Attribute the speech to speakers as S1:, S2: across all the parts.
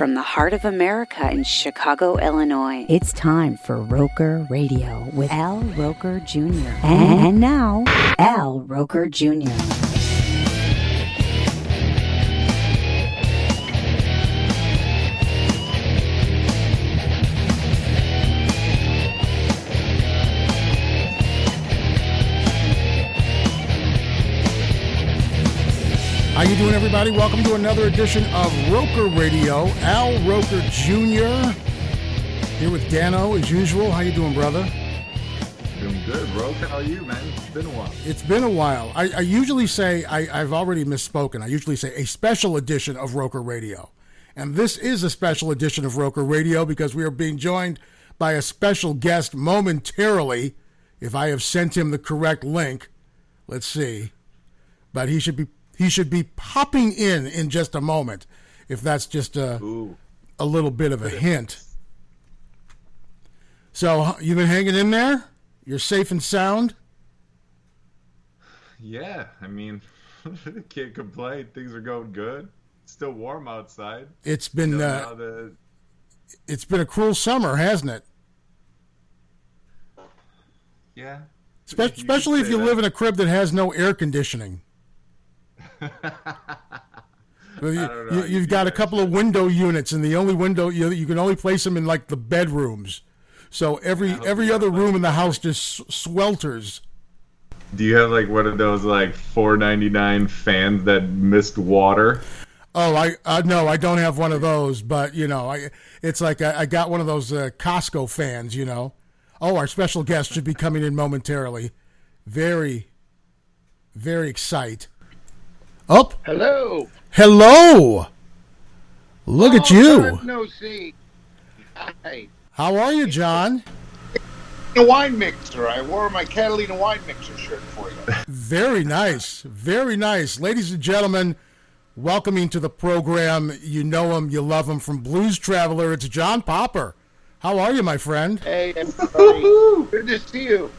S1: from the heart of America in Chicago, Illinois. It's time for Roker Radio with Al Roker Jr. And now, Al Roker Jr.
S2: How you doing, everybody? Welcome to another edition of Roker Radio. Al Roker Jr. here with Dano, as usual. How you doing, brother?
S3: Doing good, Roker. How are you, man? It's been a while.
S2: It's been a while. I usually say, I've already misspoken. I usually say a special edition of Roker Radio. And this is a special edition of Roker Radio because we are being joined by a special guest momentarily. If I have sent him the correct link, let's see. But he should be popping in just a moment, if that's just a little bit of a hint. So, you've been hanging in there? You're safe and sound?
S3: Yeah, I mean, can't complain. Things are going good. It's still warm outside.
S2: It's been a cruel summer, hasn't it?
S3: Yeah.
S2: Especially if you live in a crib that has no air conditioning. You've got a couple of window units, and the only window you can only place them in like the bedrooms. So every other room in the house just swelters.
S3: Do you have like one of those like $4.99 fans that mist water?
S2: Oh, no, I don't have one of those. But it's like I got one of those Costco fans. Oh, our special guest should be coming in momentarily. Very, very excited. Oh, hello. Look at you.
S4: No see. Hi.
S2: How are you, John?
S4: A wine mixer. I wore my Catalina wine mixer shirt for you.
S2: Very nice. Very nice. Ladies and gentlemen, welcoming to the program. You know him, you love him, from Blues Traveler. It's John Popper. How are you, my friend?
S4: Hey, everybody. Good to see you.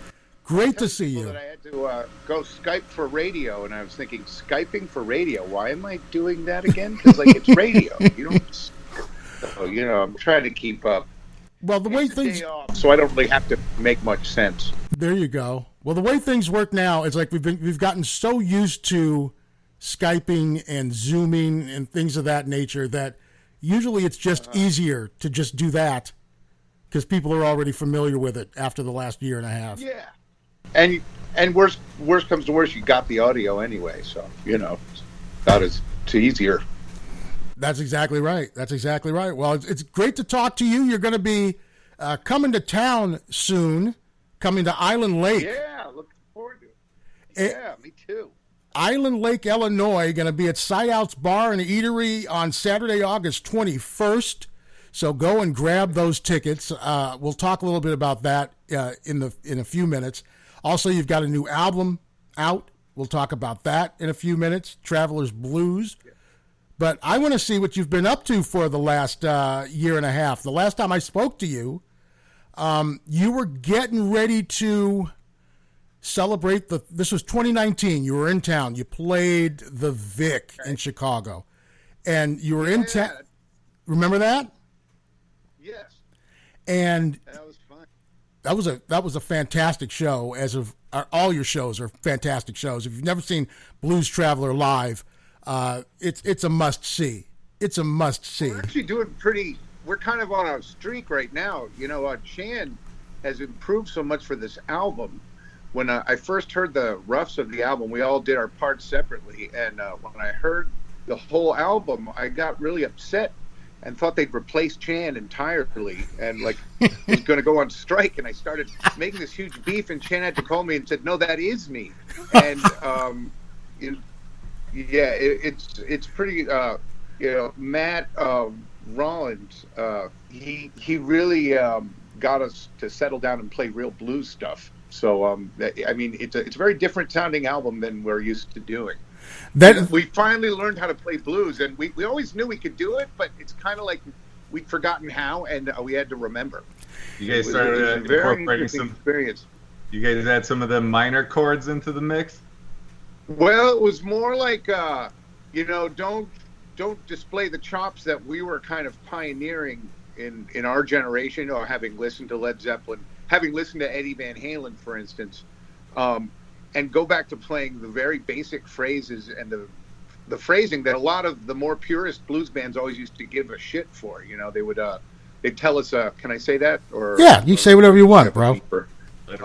S2: Great to see you.
S4: That I had to go Skype for radio, and I was thinking, Skyping for radio? Why am I doing that again? Because it's radio. You don't. So, I'm trying to keep up.
S2: Well, the way things,
S4: so I don't really have to make much sense.
S2: There you go. Well, the way things work now is like we've gotten so used to Skyping and Zooming and things of that nature that usually it's just easier to just do that because people are already familiar with it after the last year and a half.
S4: Yeah. And worst comes to worst, you got the audio anyway, so it's easier.
S2: That's exactly right. Well, it's great to talk to you. You're going to be coming to town soon, coming to Island Lake.
S4: Yeah, looking forward to it. Yeah, me too.
S2: Island Lake, Illinois, going to be at Sideouts Bar and Eatery on Saturday, August 21st. So go and grab those tickets. We'll talk a little bit about that in a few minutes. Also, you've got a new album out. We'll talk about that in a few minutes, Traveler's Blues. Yeah. But I want to see what you've been up to for the last year and a half. The last time I spoke to you, you were getting ready to celebrate this was 2019. You were in town. You played the Vic in Chicago. And you were in town. Remember that?
S4: Yes.
S2: And
S4: that was fun.
S2: That was a fantastic show. All your shows are fantastic shows. If you've never seen Blues Traveler live, it's a must see. It's a must see.
S4: We're actually doing pretty. We're kind of on a streak right now. Chan has improved so much for this album. When I first heard the roughs of the album, we all did our parts separately, and when I heard the whole album, I got really upset and thought they'd replace Chan entirely and was going to go on strike. And I started making this huge beef, and Chan had to call me and said, "No, that is me." And it's pretty. Matt Rollins, he really got us to settle down and play real blues stuff. So it's a very different sounding album than we're used to doing. We finally learned how to play blues, and we always knew we could do it, but it's kind of like we'd forgotten how, and we had to remember.
S3: You guys started incorporating some
S4: experience.
S3: You guys add some of the minor chords into the mix?
S4: Well, it was more like, don't don't display the chops that we were kind of pioneering in our generation, or having listened to Led Zeppelin, having listened to Eddie Van Halen, for instance, and go back to playing the very basic phrases and the phrasing that a lot of the more purist blues bands always used to give a shit for. You know, they'd tell us, can I say that? Or
S2: yeah, you say whatever you want, bro.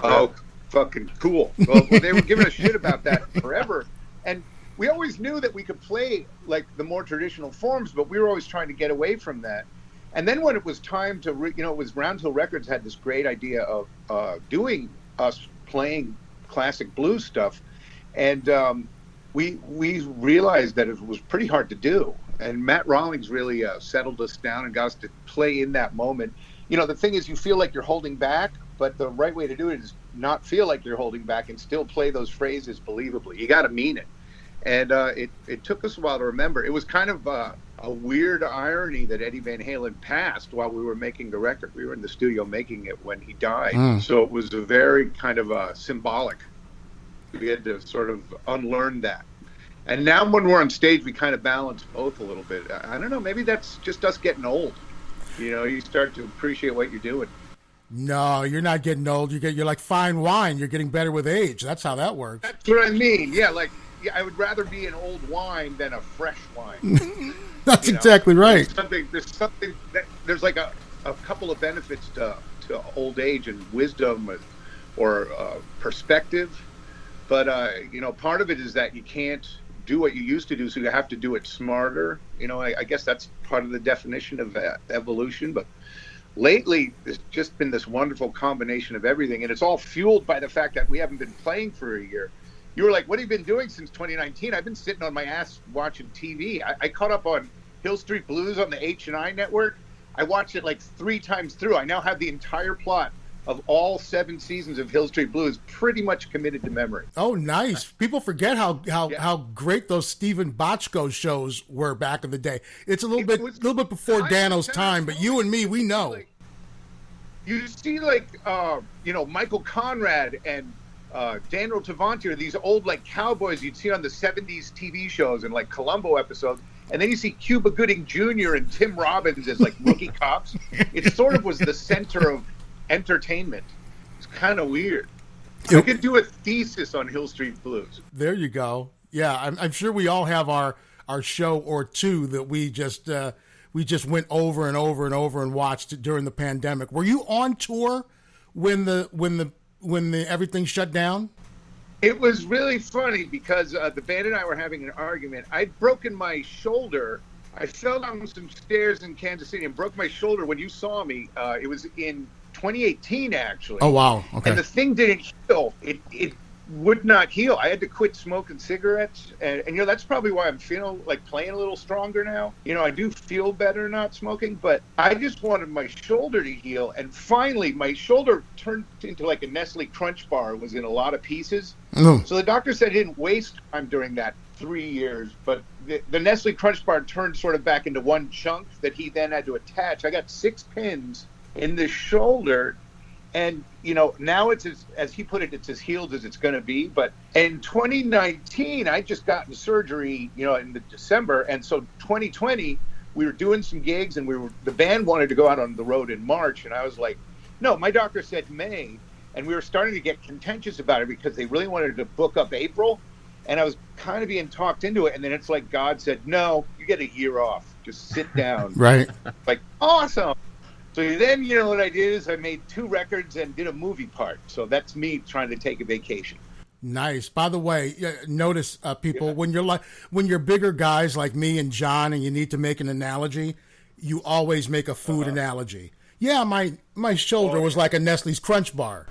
S4: Oh, fucking cool. Well, they were giving us shit about that forever. And we always knew that we could play like the more traditional forms, but we were always trying to get away from that. And then when it was time to, it was Round Hill Records had this great idea of doing us playing classic blues stuff. And we realized that it was pretty hard to do. And Matt Rawlings really settled us down and got us to play in that moment. You know, the thing is, you feel like you're holding back, but the right way to do it is not feel like you're holding back and still play those phrases believably. You got to mean it. And it took us a while to remember. It was kind of a weird irony that Eddie Van Halen passed while we were making the record. We were in the studio making it when he died. So it was a very kind of symbolic. We had to sort of unlearn that. And now when we're on stage, we kind of balance both a little bit. I don't know, maybe that's just us getting old. You know, you start to appreciate what you're doing.
S2: No, you're not getting old. You're like fine wine. You're getting better with age. That's how that works.
S4: That's what I mean. Yeah, I would rather be an old wine than a fresh wine.
S2: That's exactly right.
S4: There's like a couple of benefits to old age and wisdom or perspective. But, part of it is that you can't do what you used to do, so you have to do it smarter. I guess that's part of the definition of evolution. But lately, there's just been this wonderful combination of everything, and it's all fueled by the fact that we haven't been playing for a year. You were like, what have you been doing since 2019? I've been sitting on my ass watching TV. I caught up on Hill Street Blues on the H&I network. I watched it like 3 times through. I now have the entire plot of all 7 seasons of Hill Street Blues pretty much committed to memory.
S2: Oh, nice. People forget how great those Stephen Bochco shows were back in the day. It's a little bit before Dano's time, but you and me, we know.
S4: You see Michael Conrad and Daniel Tavanti, these old cowboys you'd see on the 70s TV shows and Columbo episodes, and then you see Cuba Gooding Jr. and Tim Robbins as rookie cops. It sort of was the center of entertainment. It's kind of weird. I could do a thesis on Hill Street Blues.
S2: There you go. Yeah, I'm sure we all have our show or two that we just went over and over and over and watched during the pandemic. Were you on tour when the everything shut down?
S4: It was really funny because the band and I were having an argument. I'd broken my shoulder. I fell down some stairs in Kansas City and broke my shoulder when you saw me. It was in 2018, actually.
S2: Oh, wow. Okay.
S4: And the thing didn't heal. It would not heal. I had to quit smoking cigarettes. And that's probably why I'm feeling playing a little stronger now. I do feel better not smoking, but I just wanted my shoulder to heal. And finally, my shoulder turned into a Nestle Crunch bar. It was in a lot of pieces. So the doctor said he didn't waste time during that 3 years, but the Nestle Crunch bar turned sort of back into one chunk that he then had to attach. I got 6 pins in the shoulder, and now it's as he put it, it's as healed as it's going to be. But in 2019, I just gotten surgery, in the December, and so 2020 we were doing some gigs, and the band wanted to go out on the road in March, and I was like, no, my doctor said May, and we were starting to get contentious about it because they really wanted to book up April, and I was kind of being talked into it, and then it's like God said, no, you get a year off, just sit down.
S2: Right.
S4: Awesome. So then, what I did is I made 2 records and did a movie part. So that's me trying to take a vacation.
S2: Nice. By the way, notice people, when you're bigger guys like me and John, and you need to make an analogy, you always make a food analogy. Yeah, my shoulder was like a Nestle's Crunch bar.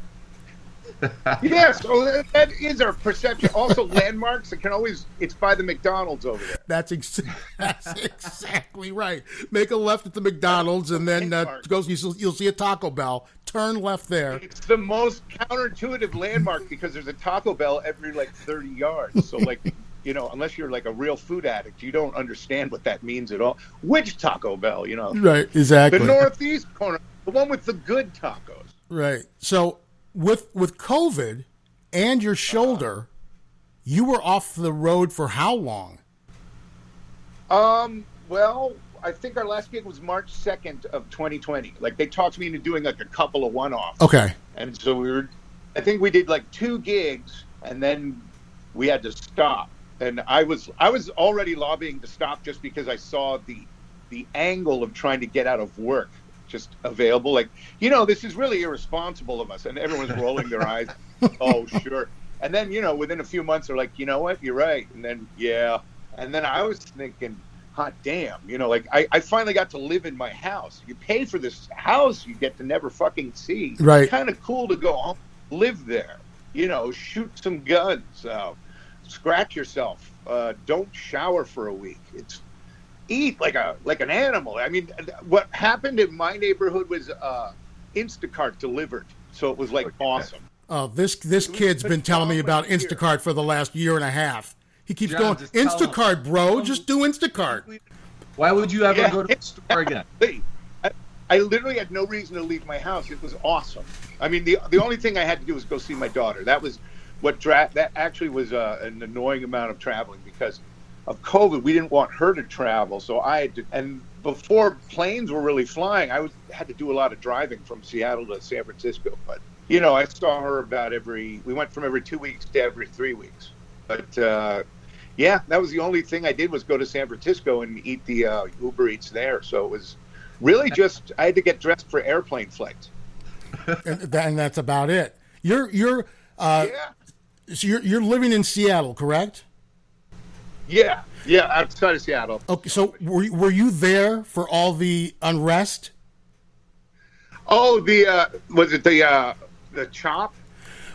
S4: Yes, so that is our perception. Also, landmarks, it's by the McDonald's over there.
S2: That's exactly right. Make a left at the McDonald's, and then you'll see a Taco Bell. Turn left there.
S4: It's the most counterintuitive landmark because there's a Taco Bell every 30 yards. So unless you're a real food addict, you don't understand what that means at all. Which Taco Bell,
S2: Right, exactly.
S4: The northeast corner, the one with the good tacos.
S2: Right. So with COVID and your shoulder, you were off the road for how long?
S4: Well, I think our last gig was March 2nd of 2020. Like they talked me into doing like a couple of one-offs.
S2: Okay.
S4: And so I think we did like 2 gigs and then we had to stop. And I was already lobbying to stop just because I saw the angle of trying to get out of work just available. Like, this is really irresponsible of us. And everyone's rolling their eyes. Oh, sure. And then, within a few months, they're like, you know what? You're right. And then, yeah. And then I was thinking, hot damn, like I finally got to live in my house. You pay for this house you get to never fucking see.
S2: Right.
S4: It's kind of cool to go home, live there, shoot some guns, scratch yourself, don't shower for a week. It's eat like an animal. I mean, what happened in my neighborhood was Instacart delivered. So it was like awesome.
S2: Oh, this kid's been telling me about Instacart for the last year and a half. He keeps going, Instacart, bro. Just do Instacart.
S5: Why would you ever go to the store again?
S4: I literally had no reason to leave my house. It was awesome. I mean, the only thing I had to do was go see my daughter. That was that actually was an annoying amount of traveling because of COVID. We didn't want her to travel, so I had to. And before planes were really flying, I had to do a lot of driving from Seattle to San Francisco. But I saw her we went from every 2 weeks to every 3 weeks. But yeah, that was the only thing I did was go to San Francisco and eat the Uber Eats there. So it was really just I had to get dressed for airplane flights,
S2: and that's about it. You're so you're living in Seattle, correct?
S4: Yeah, outside of Seattle.
S2: Okay, so were you there for all the unrest?
S4: Oh, was it the CHOP?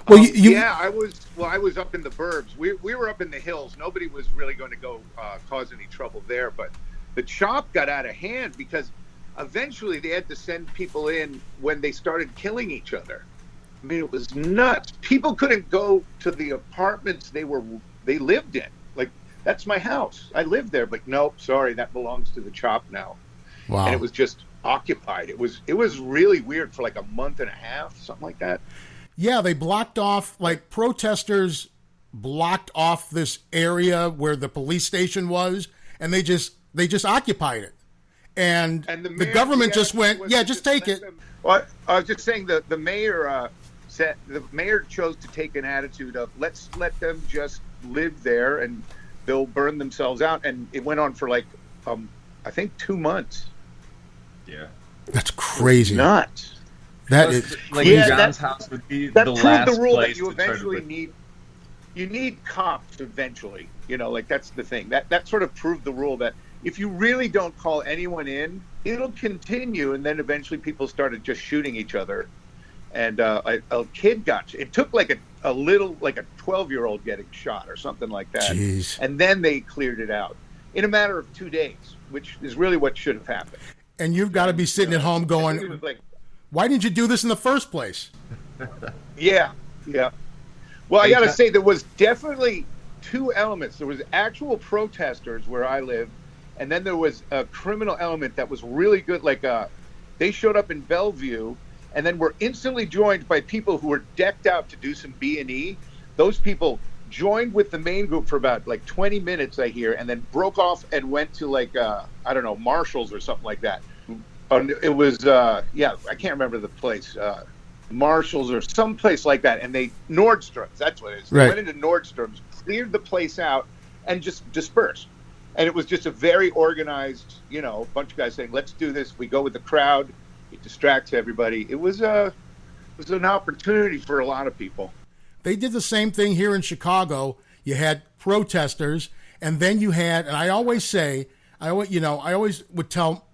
S2: Well,
S4: yeah, I was up in the burbs. We were up in the hills. Nobody was really going to go cause any trouble there. But the CHOP got out of hand because eventually they had to send people in when they started killing each other. I mean, it was nuts. People couldn't go to the apartments they lived in. Like, that's my house. I live there, but nope, sorry, that belongs to the CHOP now.
S2: Wow.
S4: And it was just occupied. It was really weird for like a month and a half, something like that.
S2: Yeah, they blocked off, like protesters blocked off this area where the police station was, and they just occupied it. And the government just went, just take it.
S4: Well, I was just saying the mayor said the mayor chose to take an attitude of let's let them just live there and they'll burn themselves out. And it went on for like, I think 2 months.
S3: Yeah.
S2: That's crazy.
S4: Nuts.
S2: That is
S5: like John's house would be the last
S4: proved the rule
S5: place
S4: that you
S5: to try to
S4: eventually need. You need cops eventually. Like that's the thing. That sort of proved the rule that if you really don't call anyone in, it'll continue, and then eventually people started just shooting each other. And a kid got. It took like a 12-year-old getting shot or something like that.
S2: Jeez.
S4: And then they cleared it out in a matter of 2 days, which is really what should have happened.
S2: And you've got to be sitting at home going, why didn't you do this in the first place?
S4: Yeah. Well, I got to say, there was definitely 2 elements. There was actual protesters where I live, and then there was a criminal element that was really good. Like they showed up in Bellevue, and then were instantly joined by people who were decked out to do some B&E. Those people joined with the main group for about like 20 minutes, I hear, and then broke off and went to like, I don't know, Marshall's or something like that. It was, I can't remember the place, Marshall's or some place like that. And Nordstrom's, that's what it is.
S2: Right.
S4: They went into Nordstrom's, cleared the place out, and just dispersed. And it was just a very organized, bunch of guys saying, let's do this. We go with the crowd. It distracts everybody. It was an opportunity for a lot of people.
S2: They did the same thing here in Chicago. You had protesters, and then you had, and I always say, I always would tell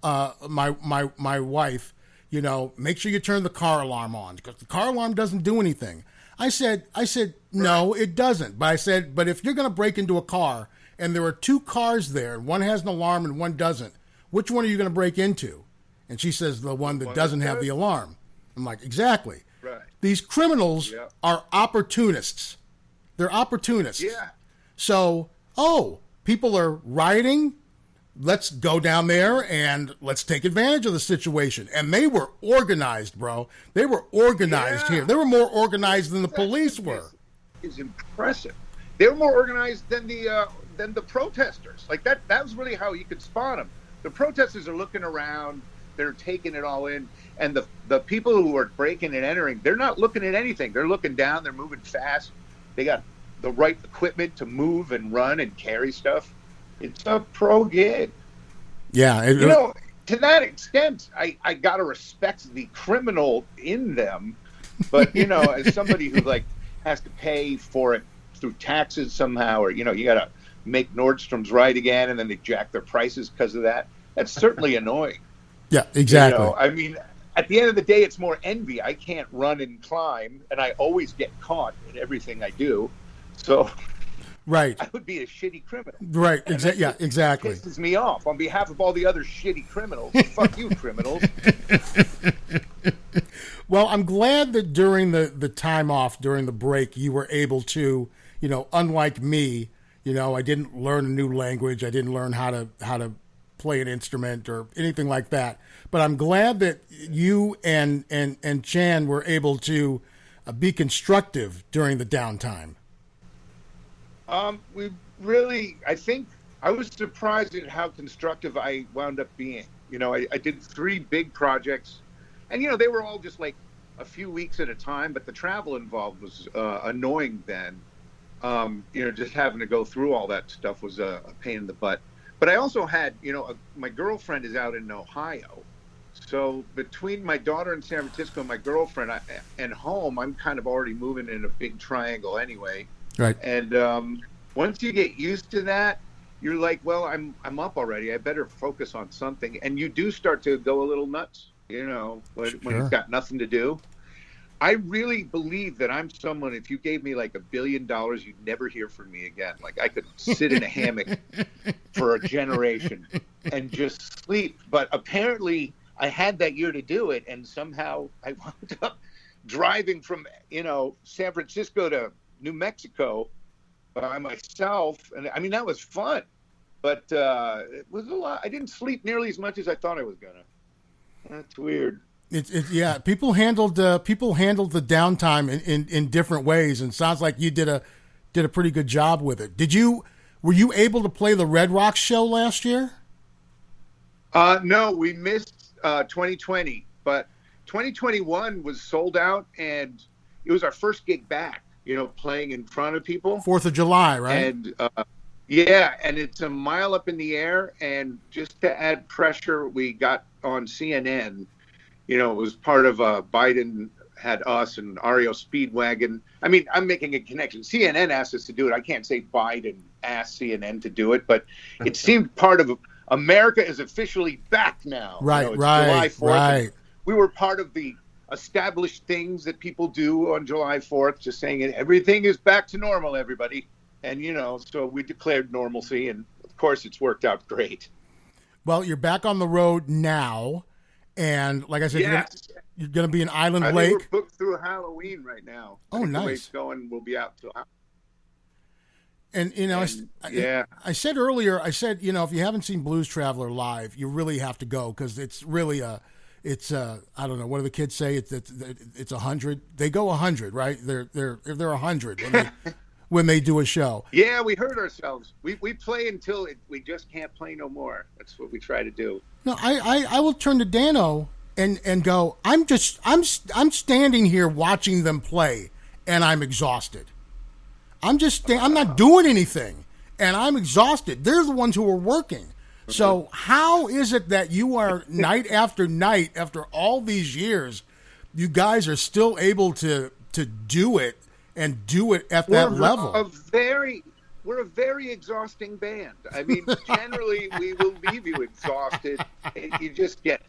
S2: my wife, make sure you turn the car alarm on because the car alarm doesn't do anything. I said, no, it doesn't. But I said, but if you're going to break into a car and there are 2 cars there, and one has an alarm and one doesn't, which one are you going to break into? And she says, the one that doesn't have the alarm. I'm like, exactly.
S4: Right.
S2: These criminals are opportunists. They're opportunists.
S4: Yeah.
S2: So, people are rioting. Let's go down there and let's take advantage of the situation. And they were organized, bro. They were organized here. They were more organized than the police were.
S4: It's impressive. They were more organized than the than the protesters. Like that was really how you could spot them. The protesters are looking around, they're taking it all in, and the people who are breaking and entering, they're not looking at anything. They're looking down, they're moving fast. They got the right equipment to move and run and carry stuff. It's a pro gig.
S2: Yeah.
S4: To that extent, I gotta respect the criminal in them, but as somebody who like has to pay for it through taxes somehow, or you gotta make Nordstrom's right again, and then they jack their prices because of that. That's certainly annoying.
S2: Yeah, exactly.
S4: I mean, at the end of the day, it's more envy. I can't run and climb, and I always get caught in everything I do. So,
S2: right,
S4: I would be a shitty criminal.
S2: Right. Exactly.
S4: Pisses me off. On behalf of all the other shitty criminals, fuck you, criminals.
S2: Well, I'm glad that during the time off, during the break, you were able to, unlike me, I didn't learn a new language. I didn't learn how to play an instrument or anything like that. But I'm glad that you and Chan were able to be constructive during the downtime.
S4: I think I was surprised at how constructive I wound up being. I did 3 big projects, and they were all just like a few weeks at a time, but the travel involved was annoying then. Just having to go through all that stuff was a pain in the butt. But I also had, my girlfriend is out in Ohio. So between my daughter in San Francisco and my girlfriend and home, I'm kind of already moving in a big triangle anyway.
S2: Right.
S4: And once you get used to that, you're like, well, I'm up already. I better focus on something. And you do start to go a little nuts, when you've got nothing to do. I really believe that I'm someone, if you gave me like $1 billion, you'd never hear from me again. Like I could sit in a hammock for a generation and just sleep. But apparently I had that year to do it. And somehow I wound up driving from, San Francisco to New Mexico by myself. And I mean, that was fun, but it was a lot. I didn't sleep nearly as much as I thought I was going to. That's weird.
S2: Yeah. People handled the downtime in different ways, and sounds like you did a pretty good job with it. Were you able to play the Red Rocks show last year?
S4: No, we missed 2020, but 2021 was sold out, and it was our first gig back. Playing in front of people.
S2: 4th of July, right?
S4: And and it's a mile up in the air, and just to add pressure, we got on CNN. It was part of Biden had us and REO Speedwagon. I mean, I'm making a connection. CNN asked us to do it. I can't say Biden asked CNN to do it, but it seemed part of America is officially back now.
S2: Right,
S4: it's
S2: right,
S4: July 4th,
S2: right.
S4: We were part of the established things that people do on July 4th, just saying everything is back to normal, everybody. And, so we declared normalcy, and of course it's worked out great.
S2: Well, you're back on the road now, and like I said, you're going to be in Island Lake.
S4: We're booked through Halloween right now.
S2: Oh, nice.
S4: The way it's going, we'll be out till.
S2: And I said earlier, if you haven't seen Blues Traveler live, you really have to go, because it's really I don't know, what do the kids say? It's 100. They go 100, right? They're 100 when they do a show.
S4: Yeah, we hurt ourselves. We play until we just can't play no more. That's what we try to do.
S2: No, I will turn to Dano and go, I'm standing here watching them play, and I'm exhausted. I'm not doing anything, and I'm exhausted. They're the ones who are working. So how is it that you are night after night, after all these years, you guys are still able to do it and do it at that level?
S4: We're a very exhausting band. I mean, generally we will leave you exhausted, and you just get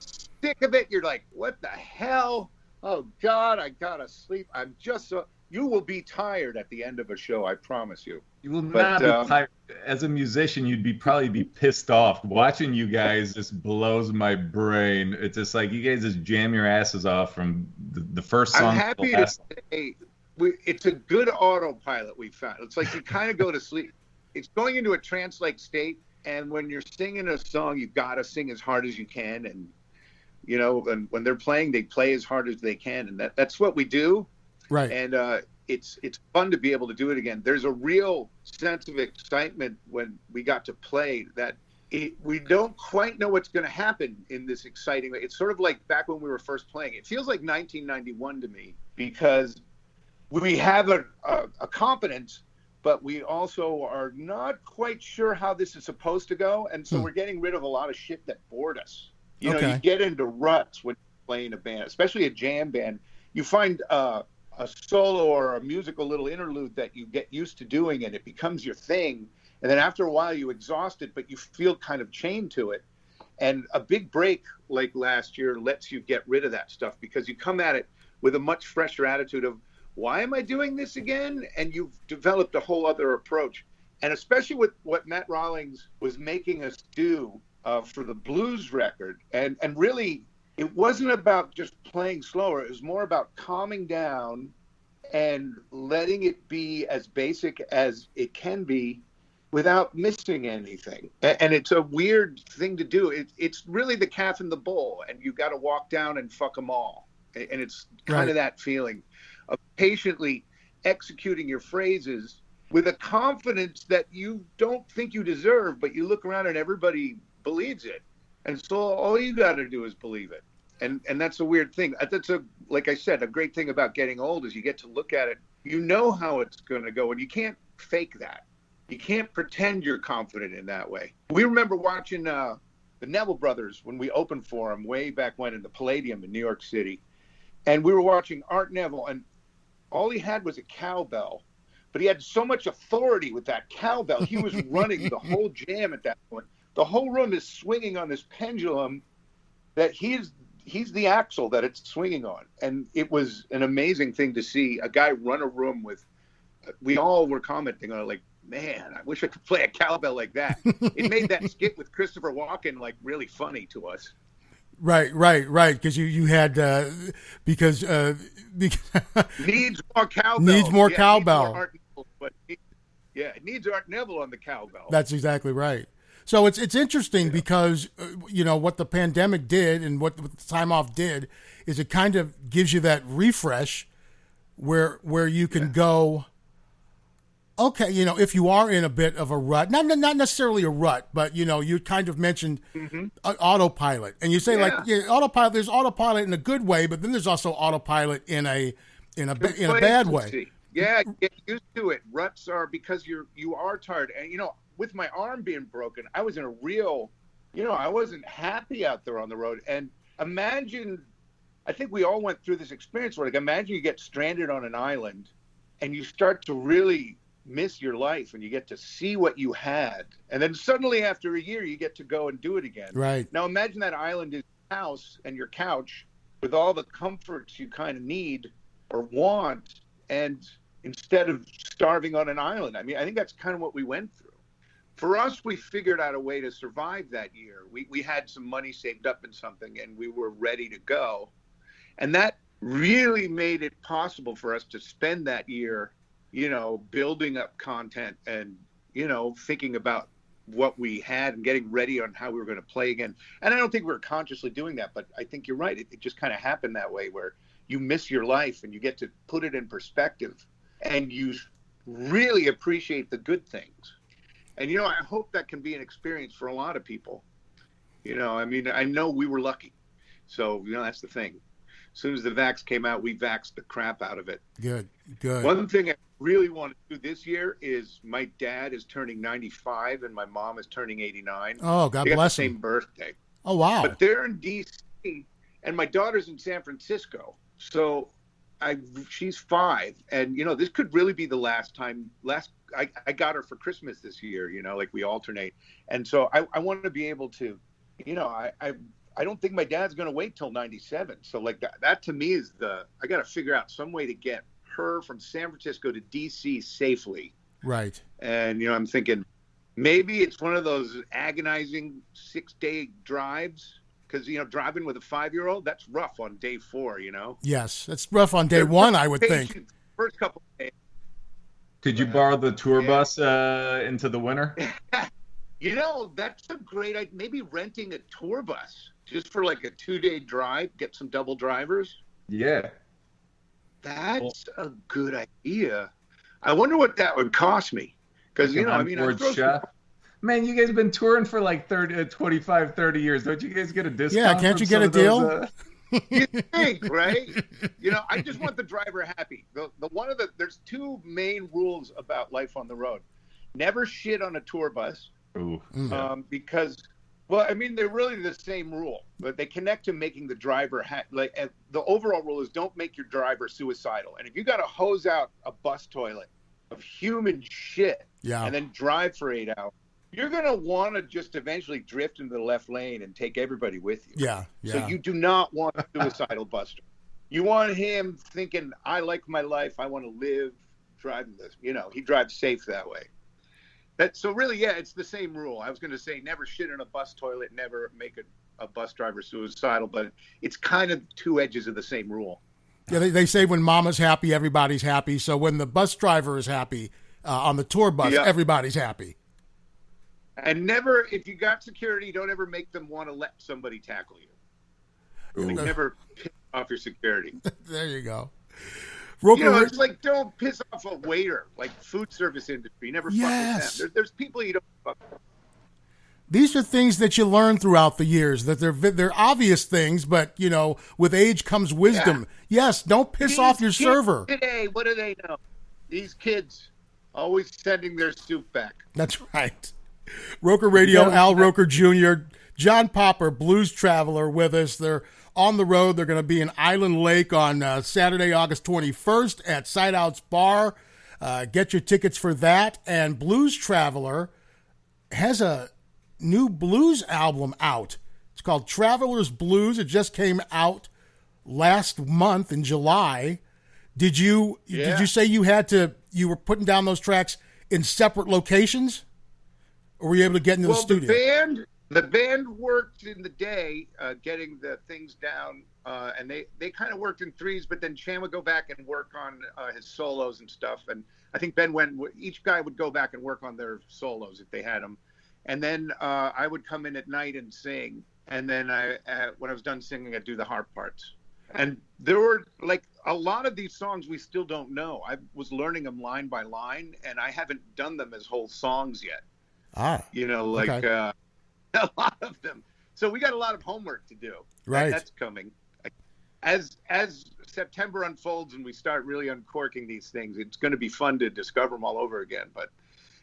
S4: sick of it. You're like, what the hell? Oh God, I gotta sleep. I'm just so. You will be tired at the end of a show, I promise you.
S3: You will not be tired. As a musician, you'd probably be pissed off. Watching you guys just blows my brain. It's just like you guys just jam your asses off from the first song.
S4: I'm happy to say it's a good autopilot we found. It's like you kind of go to sleep. It's going into a trance-like state, and when you're singing a song, you've got to sing as hard as you can. And, and when they're playing, they play as hard as they can. And that's what we do.
S2: Right.
S4: And it's fun to be able to do it again. There's a real sense of excitement when we got to play that we don't quite know what's going to happen in this exciting way. It's sort of like back when we were first playing. It feels like 1991 to me because we have a confidence, but we also are not quite sure how this is supposed to go. And so we're getting rid of a lot of shit that bored us. You know, you get into ruts when you're playing a band, especially a jam band. You find a solo or a musical little interlude that you get used to doing, and it becomes your thing. And then after a while, you exhaust it, but you feel kind of chained to it. And a big break like last year lets you get rid of that stuff because you come at it with a much fresher attitude of, why am I doing this again? And you've developed a whole other approach. And especially with what Matt Rawlings was making us do for the blues record. And really, it wasn't about just playing slower. It was more about calming down and letting it be as basic as it can be without missing anything. And it's a weird thing to do. It's really the calf and the bull, and you got to walk down and fuck them all. And it's kind of that feeling of patiently executing your phrases with a confidence that you don't think you deserve, but you look around and everybody believes it. And so all you got to do is believe it. And that's a weird thing. That's like I said, a great thing about getting old is you get to look at it. You know how it's going to go, and you can't fake that. You can't pretend you're confident in that way. We remember watching the Neville Brothers when we opened for them way back when in the Palladium in New York City. And we were watching Art Neville, and all he had was a cowbell. But he had so much authority with that cowbell. He was running the whole jam at that point. The whole room is swinging on this pendulum that he's the axle that it's swinging on. And it was an amazing thing to see a guy run a room with, we all were commenting on it like, man, I wish I could play a cowbell like that. It made that skit with Christopher Walken like really funny to us.
S2: Right. Because you had because
S4: needs more cowbell.
S2: Needs more cowbell.
S4: It needs Art Neville on the cowbell.
S2: That's exactly right. So it's interesting because what the pandemic did and what the time off did is it kind of gives you that refresh where you can go. Okay, if you are in a bit of a rut, not necessarily a rut, but you kind of mentioned autopilot, and you say autopilot. There's autopilot in a good way, but then there's also autopilot in a bad way.
S4: Yeah, get used to it. Ruts are because you are tired, and with my arm being broken, I was in a real, I wasn't happy out there on the road. And imagine, I think we all went through this experience where imagine you get stranded on an island, and you start to really miss your life and you get to see what you had, and then suddenly after a year you get to go and do it again.
S2: Right.
S4: Now imagine that island is your house and your couch with all the comforts you kind of need or want, and instead of starving on an island. I mean, I think that's kind of what we went through. For us, we figured out a way to survive that year. We had some money saved up in something and we were ready to go, and that really made it possible for us to spend that year building up content and, thinking about what we had and getting ready on how we were going to play again. And I don't think we were consciously doing that, but I think you're right. It just kind of happened that way where you miss your life and you get to put it in perspective and you really appreciate the good things. And, I hope that can be an experience for a lot of people. I mean, I know we were lucky. So, that's the thing. As soon as the vax came out, we vaxxed the crap out of it.
S2: Good.
S4: One thing I really want to do this year is my dad is turning 95 and my mom is turning 89.
S2: Oh, God
S4: they got
S2: bless
S4: the
S2: them.
S4: same birthday.
S2: Oh, wow.
S4: But they're in D.C. and my daughter's in San Francisco. So she's 5. And, this could really be the last time. I got her for Christmas this year, like we alternate. And so I want to be able to, I don't think my dad's going to wait till 97. So like that to me is I got to figure out some way to get her from San Francisco to DC safely.
S2: Right.
S4: And, I'm thinking maybe it's one of those agonizing 6-day drives because, driving with a 5-year-old, that's rough on day 4,
S2: Yes. That's rough on day 1, I would think.
S4: First couple of days.
S3: Could you borrow the tour bus into the winter?
S4: That's a great idea. Maybe renting a tour bus just for like a 2-day drive, get some double drivers.
S3: Yeah.
S4: That's a good idea. I wonder what that would cost me. Because, you know, I mean,
S3: man, you guys have been touring for like 25, 30 years. Don't you guys get a discount?
S2: Yeah, can't you get a deal?
S4: You think, right? You know, I just want the driver happy. There's two main rules about life on the road. Never shit on a tour bus.
S3: Ooh.
S4: Because, well, I mean, they're really the same rule, but they connect to making the driver the overall rule is don't make your driver suicidal. And if you got to hose out a bus toilet of human shit and then drive for 8 hours, you're going to want to just eventually drift into the left lane and take everybody with you.
S2: Yeah.
S4: So you do not want a suicidal buster. You want him thinking, I like my life. I want to live driving this. You know, he drives safe that way. So really, yeah, it's the same rule. I was going to say never shit in a bus toilet, never make a bus driver suicidal, but it's kind of two edges of the same rule.
S2: Yeah, they say when mama's happy, everybody's happy. So when the bus driver is happy on the tour bus, everybody's happy.
S4: And never, if you got security, don't ever make them want to let somebody tackle you. Like, never piss off your security.
S2: There you go.
S4: You know, it's like don't piss off a waiter, like food service industry. Never fuck with them. There's people you don't fuck with.
S2: These are things that you learn throughout the years, that they're obvious things, but, you know, with age comes wisdom. Yeah. Yes, don't piss off your server.
S4: Today, what do they know? These kids always sending their soup back.
S2: That's right. Roker Radio, Al Roker Jr., John Popper, Blues Traveler with us. They're on the road. They're going to be in Island Lake on Saturday, August 21st at Sideouts Bar. Get your tickets for that. And Blues Traveler has a new blues album out. It's called Traveler's Blues. It just came out last month in July. Did you say you were putting down those tracks in separate locations? Or were you able to get into the studio?
S4: The band worked in the day, getting the things down, and they kind of worked in threes. But then Chan would go back and work on his solos and stuff. And I think each guy would go back and work on their solos if they had them. And then I would come in at night and sing. And then when I was done singing, I'd do the harp parts. And there were like a lot of these songs we still don't know. I was learning them line by line, and I haven't done them as whole songs yet. You know, like a lot of them. So we got a lot of homework to do.
S2: Right.
S4: That's coming. As September unfolds and we start really uncorking these things, it's going to be fun to discover them all over again. But,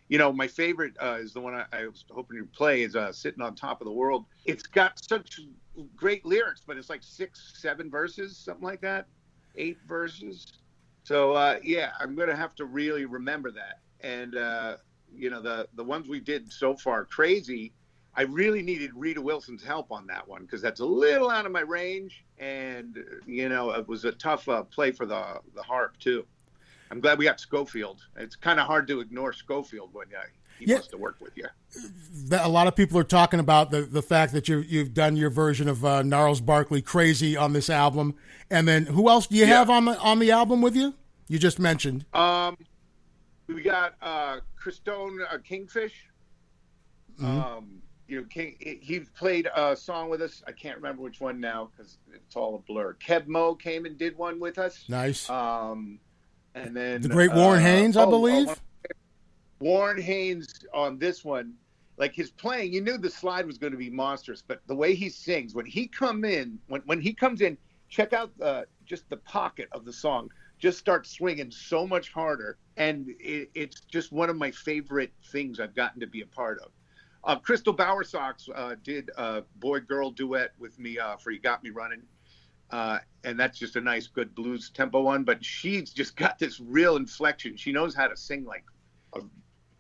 S4: you know, my favorite is the one I was hoping to play is Sittin' on Top of the World. It's got such great lyrics, but it's like 6-7 verses, something like that. 8 verses. So, yeah, I'm going to have to really remember that. And, you know, the ones we did so far, Crazy, I really needed Rita Wilson's help on that one because that's a little out of my range. And, you know, it was a tough play for the harp, too. I'm glad we got Schofield. It's kind of hard to ignore Schofield when he wants to work with you.
S2: A lot of people are talking about the fact that you've done your version of Gnarls Barkley Crazy on this album. And then who else do you have on the album with you? You just mentioned.
S4: We got Christone Kingfish. You know, he played a song with us. I can't remember which one now because it's all a blur. Keb Mo came and did one with us.
S2: Nice.
S4: And then
S2: the great Warren Haynes, I believe.
S4: Warren Haynes on this one, like his playing, you knew the slide was going to be monstrous, but the way he sings when he comes in, check out just the pocket of the song. Just start swinging so much harder, and it's just one of my favorite things I've gotten to be a part of. Crystal Bowersox did a boy-girl duet with me for You Got Me Running, and that's just a nice, good blues tempo one, but she's just got this real inflection. She knows how to sing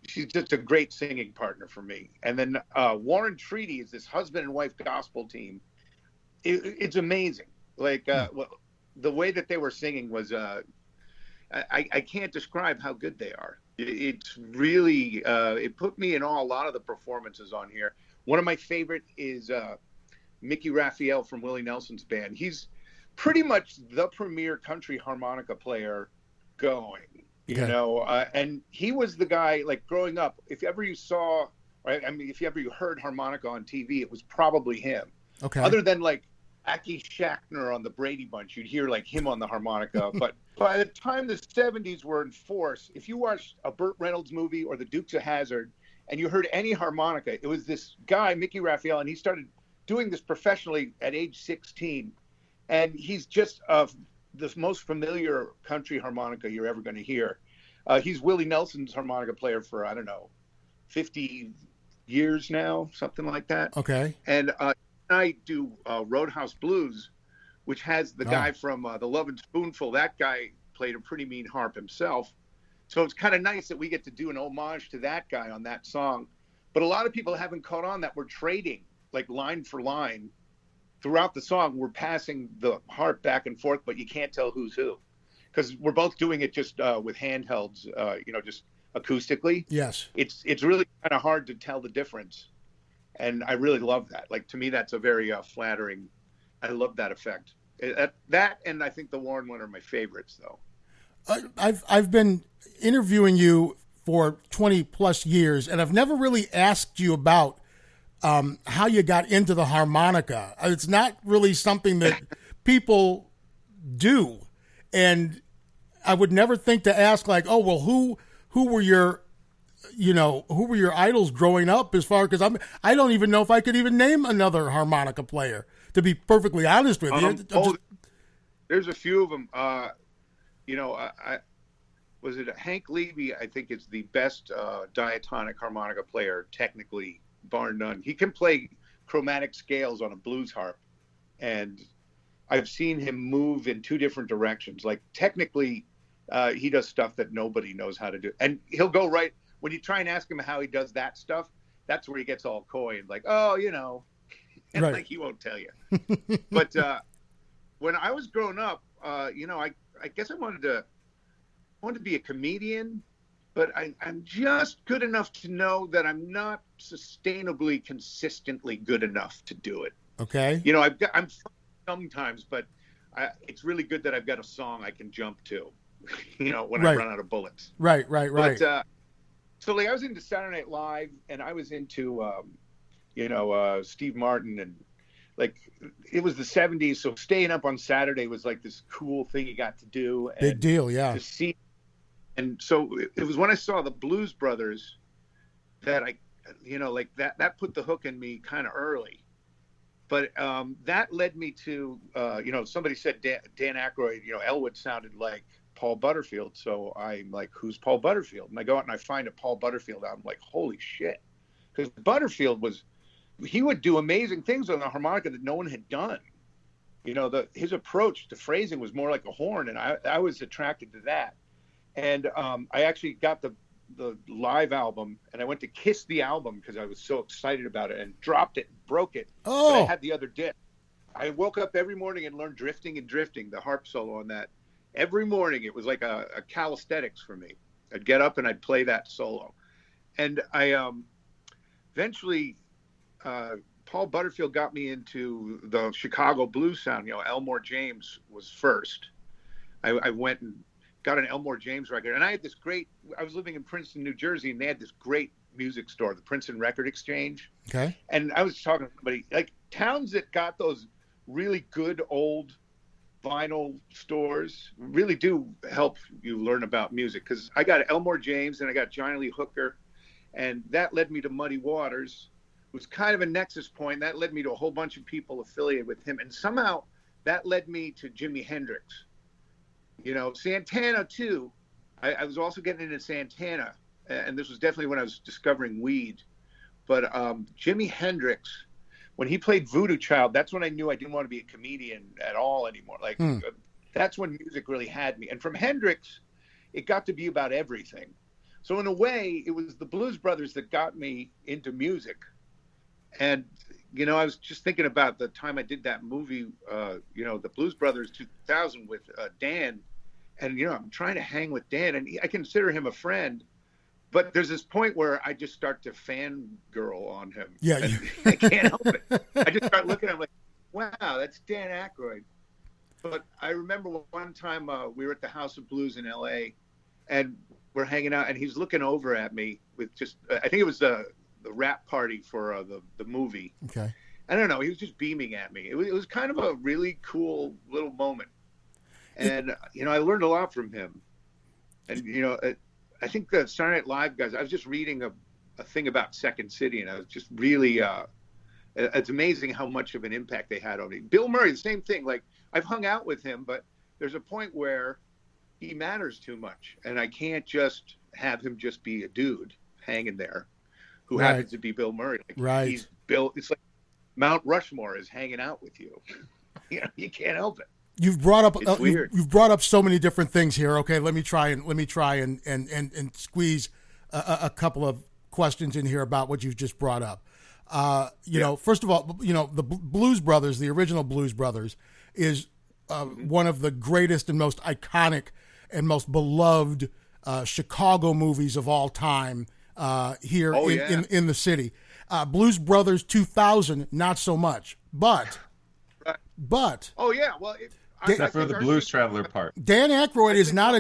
S4: she's just a great singing partner for me. And then Warren Treaty is this husband and wife gospel team. It's amazing. Like, the way that they were singing was, I can't describe how good they are. It's really, it put me in awe, a lot of the performances on here. One of my favorite is Mickey Raphael from Willie Nelson's band. He's pretty much the premier country harmonica player going, you know, and he was the guy, like growing up, if ever you heard harmonica on TV, it was probably him.
S2: Okay.
S4: Other than like Aki Shackner on the Brady Bunch. You'd hear like him on the harmonica. But by the time the 70s were in force, if you watched a Burt Reynolds movie or the Dukes of Hazzard and you heard any harmonica, it was this guy, Mickey Raphael, and he started doing this professionally at age 16. And he's just the most familiar country harmonica you're ever going to hear. He's Willie Nelson's harmonica player for, I don't know, 50 years now, something like that.
S2: Okay.
S4: And I do Roadhouse Blues, which has the guy from The Lovin' Spoonful. That guy played a pretty mean harp himself. So it's kind of nice that we get to do an homage to that guy on that song. But a lot of people haven't caught on that we're trading, like line for line. Throughout the song, we're passing the harp back and forth, but you can't tell who's who. Because we're both doing it just with handhelds, just acoustically.
S2: Yes.
S4: It's really kind of hard to tell the difference. And I really love that. Like, to me, that's a very flattering. I love that effect. That and I think the Warren one are my favorites, though.
S2: I've been interviewing you for 20 plus years, and I've never really asked you about how you got into the harmonica. It's not really something that people do, and I would never think to ask, like, oh well, who were your idols growing up? As far, because I don't even know if I could even name another harmonica player, to be perfectly honest with you.
S4: There's a few of them. Was it Hank Levy? I think it's the best diatonic harmonica player, technically, bar none. He can play chromatic scales on a blues harp, and I've seen him move in two different directions. Like, technically, he does stuff that nobody knows how to do, and he'll go right when you try and ask him how he does that stuff. That's where he gets all coy and like, oh, and
S2: right.
S4: Like he won't tell you. But when I was growing up, I guess I wanted to be a comedian, but I'm just good enough to know that I'm not sustainably, consistently good enough to do it.
S2: Okay.
S4: I'm sometimes, but it's really good that I've got a song I can jump to, when I run out of bullets.
S2: Right.
S4: But, so like I was into Saturday Night Live, and I was into, Steve Martin, and like it was the 70s. So staying up on Saturday was like this cool thing you got to do. And
S2: big deal. Yeah.
S4: To see. And so it was when I saw the Blues Brothers that that put the hook in me kind of early. But that led me to, somebody said Dan Aykroyd, Elwood sounded like Paul Butterfield. So I'm like, who's Paul Butterfield? And I go out and I find a Paul Butterfield album. I'm like, holy shit. Because Butterfield he would do amazing things on the harmonica that no one had done. His approach to phrasing was more like a horn. And I was attracted to that. And I actually got the live album, and I went to kiss the album because I was so excited about it, and dropped it, broke it.
S2: Oh.
S4: But I had the other disc. I woke up every morning and learned Drifting and Drifting, the harp solo on that. Every morning it was like a calisthenics for me. I'd get up and I'd play that solo. And I eventually, Paul Butterfield got me into the Chicago blues sound. Elmore James was first. I went and got an Elmore James record, and I was living in Princeton, New Jersey, and they had this great music store, the Princeton Record Exchange.
S2: Okay.
S4: And I was talking to somebody, like, towns that got those really good old vinyl stores really do help you learn about music, because I got Elmore James and I got Johnny Lee Hooker, and that led me to Muddy Waters. It was kind of a nexus point. That led me to a whole bunch of people affiliated with him, and somehow that led me to Jimi Hendrix. Santana too. I was also getting into Santana, and this was definitely when I was discovering weed. But Jimi Hendrix, when he played Voodoo Child, that's when I knew I didn't want to be a comedian at all anymore. Like, that's when music really had me. And from Hendrix, it got to be about everything. So in a way, it was the Blues Brothers that got me into music. And, I was just thinking about the time I did that movie, the Blues Brothers 2000 with Dan. And, I'm trying to hang with Dan, and I consider him a friend. But there's this point where I just start to fangirl on him.
S2: Yeah.
S4: I can't help it. I just start looking at him like, wow, that's Dan Aykroyd. But I remember one time we were at the House of Blues in L.A., and we're hanging out, and he's looking over at me with just, I think it was the rap party for the movie.
S2: Okay.
S4: I don't know. He was just beaming at me. It was kind of a really cool little moment. And, I learned a lot from him. And, I think the Saturday Night Live guys, I was just reading a thing about Second City, and I was just really, it's amazing how much of an impact they had on me. Bill Murray, the same thing. Like, I've hung out with him, but there's a point where he matters too much. And I can't just have him just be a dude hanging there who happens to be Bill Murray. Like, he's Bill. It's like Mount Rushmore is hanging out with you. You can't help it.
S2: You've brought up
S4: you've
S2: brought up so many different things here. Okay, let me try and squeeze a couple of questions in here about what you've just brought up. First of all, the Blues Brothers, the original Blues Brothers, is one of the greatest and most iconic and most beloved Chicago movies of all time here in the city. Blues Brothers 2000, not so much, but
S4: oh yeah, well.
S3: Except for the Blues Traveler part.
S2: Dan Aykroyd is not a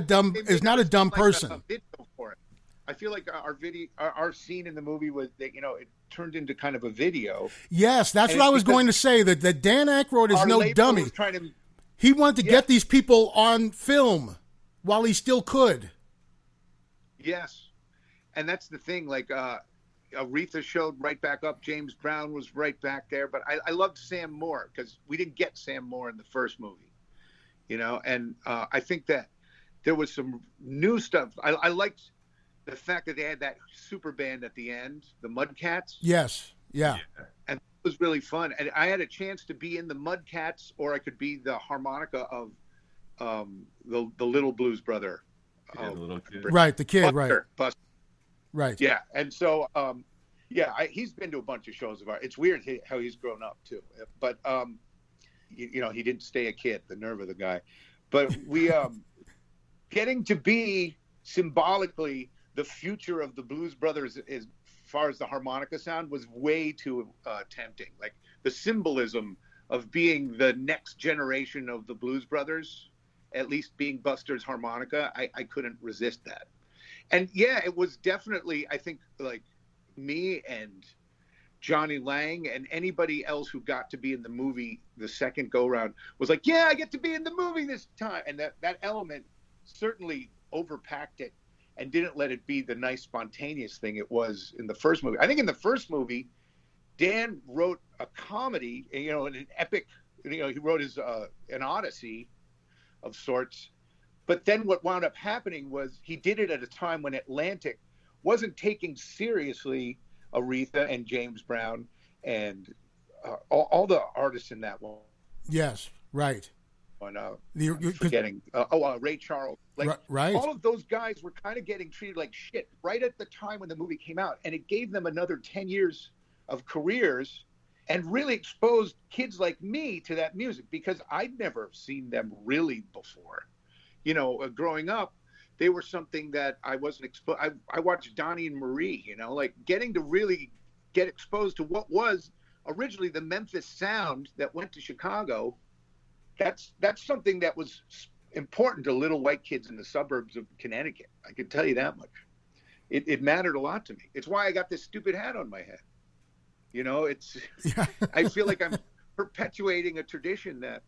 S2: dumb person.
S4: I feel like our scene in the movie was that it turned into kind of a video.
S2: Yes, that's what I was going to say. That Dan Aykroyd is no dummy. He wanted to get these people on film while he still could.
S4: Yes, and that's the thing. Like Aretha showed right back up. James Brown was right back there. But I loved Sam Moore because we didn't get Sam Moore in the first movie. And I think that there was some new stuff. I liked the fact that they had that super band at the end, the Mudcats.
S2: Yes, yeah.
S4: And it was really fun. And I had a chance to be in the Mudcats, or I could be the harmonica of the little blues brother.
S3: The little kid.
S2: Right, the kid,
S4: Buster.
S2: Right.
S4: Yeah, and so, he's been to a bunch of shows of ours. It's weird how he's grown up, too. But, he didn't stay a kid, the nerve of the guy. But we, getting to be symbolically the future of the Blues Brothers as far as the harmonica sound was way too tempting. Like the symbolism of being the next generation of the Blues Brothers, at least being Buster's harmonica, I couldn't resist that. And yeah, it was definitely, I think, like me and Johnny Lang and anybody else who got to be in the movie the second go round was like, yeah, I get to be in the movie this time. And that element certainly overpacked it and didn't let it be the nice spontaneous thing it was in the first movie. I think in the first movie, Dan wrote a comedy, an epic, he wrote an Odyssey of sorts. But then what wound up happening was he did it at a time when Atlantic wasn't taking seriously Aretha and James Brown and all the artists in that one.
S2: Yes, right.
S4: You're forgetting. Ray Charles.
S2: Right.
S4: All of those guys were kind of getting treated like shit right at the time when the movie came out. And it gave them another 10 years of careers and really exposed kids like me to that music because I'd never seen them really before. Growing up, they were something that I wasn't exposed. I watched Donnie and Marie, like getting to really get exposed to what was originally the Memphis sound that went to Chicago. That's something that was important to little white kids in the suburbs of Connecticut. I can tell you that much. It mattered a lot to me. It's why I got this stupid hat on my head. I feel like I'm perpetuating a tradition that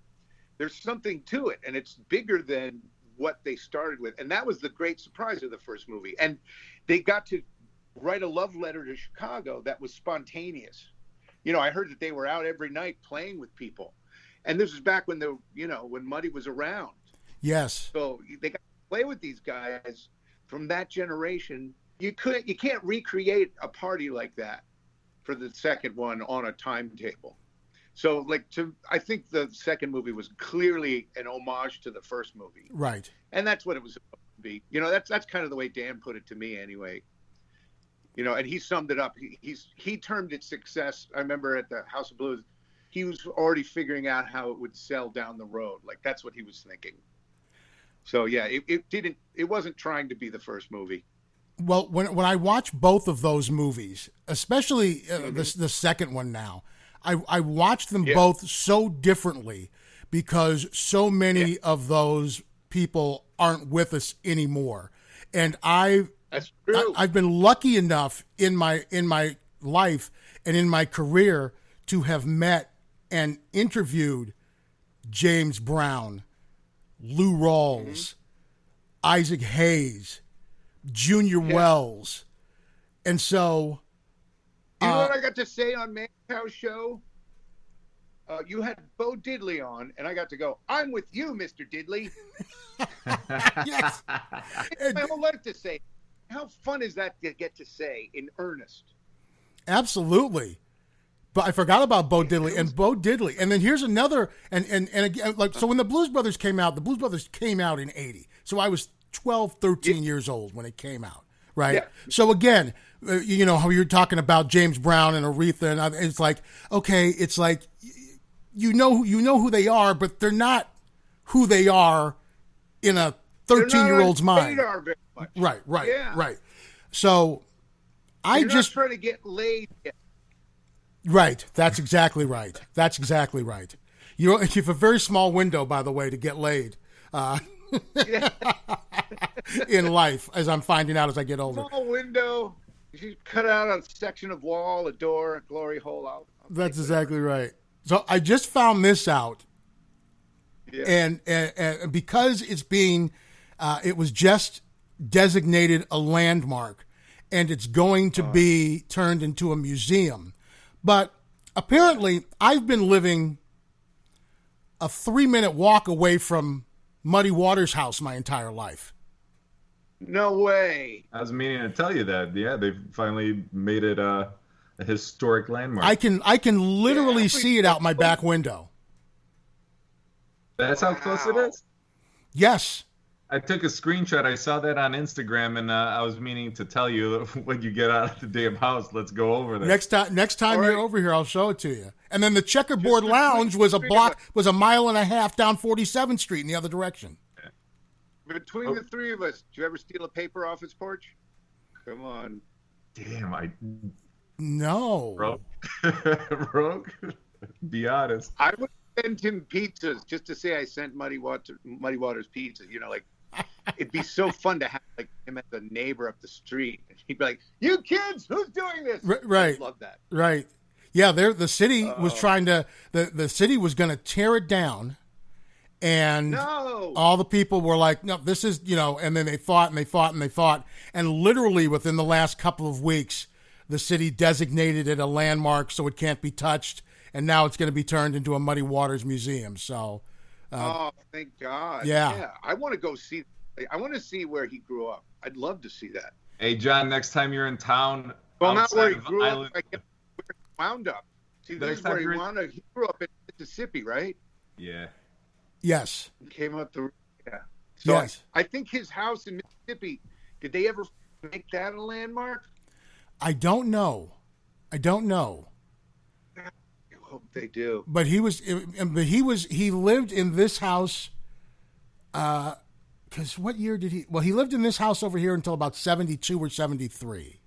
S4: there's something to it, and it's bigger than what they started with. And that was the great surprise of the first movie. And they got to write a love letter to Chicago that was spontaneous. I heard that they were out every night playing with people. And this was back when when Muddy was around.
S2: Yes.
S4: So they got to play with these guys from that generation. You can't recreate a party like that for the second one on a timetable. So, I think the second movie was clearly an homage to the first movie.
S2: Right.
S4: And that's what it was supposed to be. That's kind of the way Dan put it to me anyway. And he summed it up. He termed it success. I remember at the House of Blues, he was already figuring out how it would sell down the road. Like, that's what he was thinking. So, yeah, it wasn't trying to be the first movie.
S2: Well, when I watch both of those movies, especially the second one now, I watched them both so differently because so many of those people aren't with us anymore. And
S4: That's true.
S2: I've been lucky enough in my life and in my career to have met and interviewed James Brown, Lou Rawls, Isaac Hayes, Junior Wells. And so...
S4: You know what I got to say on Mancow's show? You had Bo Diddley on, and I got to go, I'm with you, Mr. Diddley.
S2: Yes.
S4: My whole life to say, how fun is that to get to say in earnest?
S2: Absolutely. But I forgot about Bo Diddley and Bo Diddley. And then here's another, and again, like, so when the Blues Brothers came out in 80. So I was 12, 13 years old when it came out, right? Yeah. So again, you know how you're talking about James Brown and Aretha, and it's like, okay, it's like, you know who they are, but they're not who they are in a 13-year-old's mind. Right.
S4: Yeah.
S2: Right. So
S4: You're not trying to get laid yet.
S2: Right. That's exactly right. You have a very small window, by the way, to get laid in life, as I'm finding out as I get older.
S4: Small window. You cut out a section of wall, a door, a glory hole out.
S2: That's exactly right. So I just found this out. Yeah. And because it's being, it was just designated a landmark, and it's going to be turned into a museum. But apparently, I've been living a 3-minute walk away from Muddy Waters' house my entire life.
S4: No way.
S3: I was meaning to tell you that. Yeah, they finally made it a historic landmark.
S2: I can literally see it out my back window.
S3: That's how close it is?
S2: Yes.
S3: I took a screenshot. I saw that on Instagram, and I was meaning to tell you when you get out of the damn house, let's go over there.
S2: Next time you're over here, I'll show it to you. And then the Checkerboard Lounge was a mile and a half down 47th Street in the other direction.
S4: Between the three of us, did you ever steal a paper off his porch? Come on.
S3: Damn,
S2: No.
S3: Roke? Be honest.
S4: I would send him pizzas just to say I sent Muddy Waters pizzas. You know, like, it'd be so fun to have like him as a neighbor up the street. He'd be like, "You kids, who's doing this?"
S2: Right.
S4: I'd love that.
S2: Right. Yeah, the city was trying to, the city was going to tear it down. And all the people were like, no, this is, and then they fought. And literally within the last couple of weeks, the city designated it a landmark so it can't be touched. And now it's going to be turned into a Muddy Waters museum. So,
S4: thank God.
S2: Yeah.
S4: I want to go see, I want to see where he grew up. I'd love to see that.
S3: Hey, John, next time you're in town.
S4: Well, not where he grew up, I get wound up. See, this is where he grew up in Mississippi, right?
S3: Yeah.
S2: Yes.
S4: He came up So
S2: yes.
S4: I think his house in Mississippi, did they ever make that a landmark?
S2: I don't know. I
S4: hope they do.
S2: But he lived in this house, because what year did he lived in this house over here until about 72 or 73.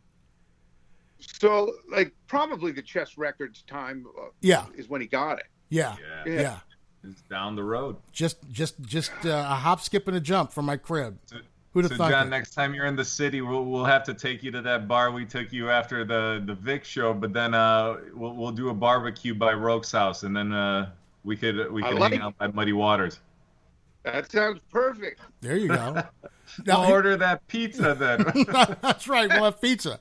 S4: So, like, probably the Chess Records time is when he got it.
S2: Yeah.
S3: It's down the road.
S2: Just a hop, skip, and a jump from my crib. Who'd have thought
S3: John,
S2: that?
S3: next time you're in the city, we'll have to take you to that bar we took you after the Vic show. But then we'll do a barbecue by Roke's house, and then we could hang out by Muddy Waters.
S4: That sounds perfect.
S2: There you go.
S3: Now order that pizza then.
S2: That's right. We'll have pizza.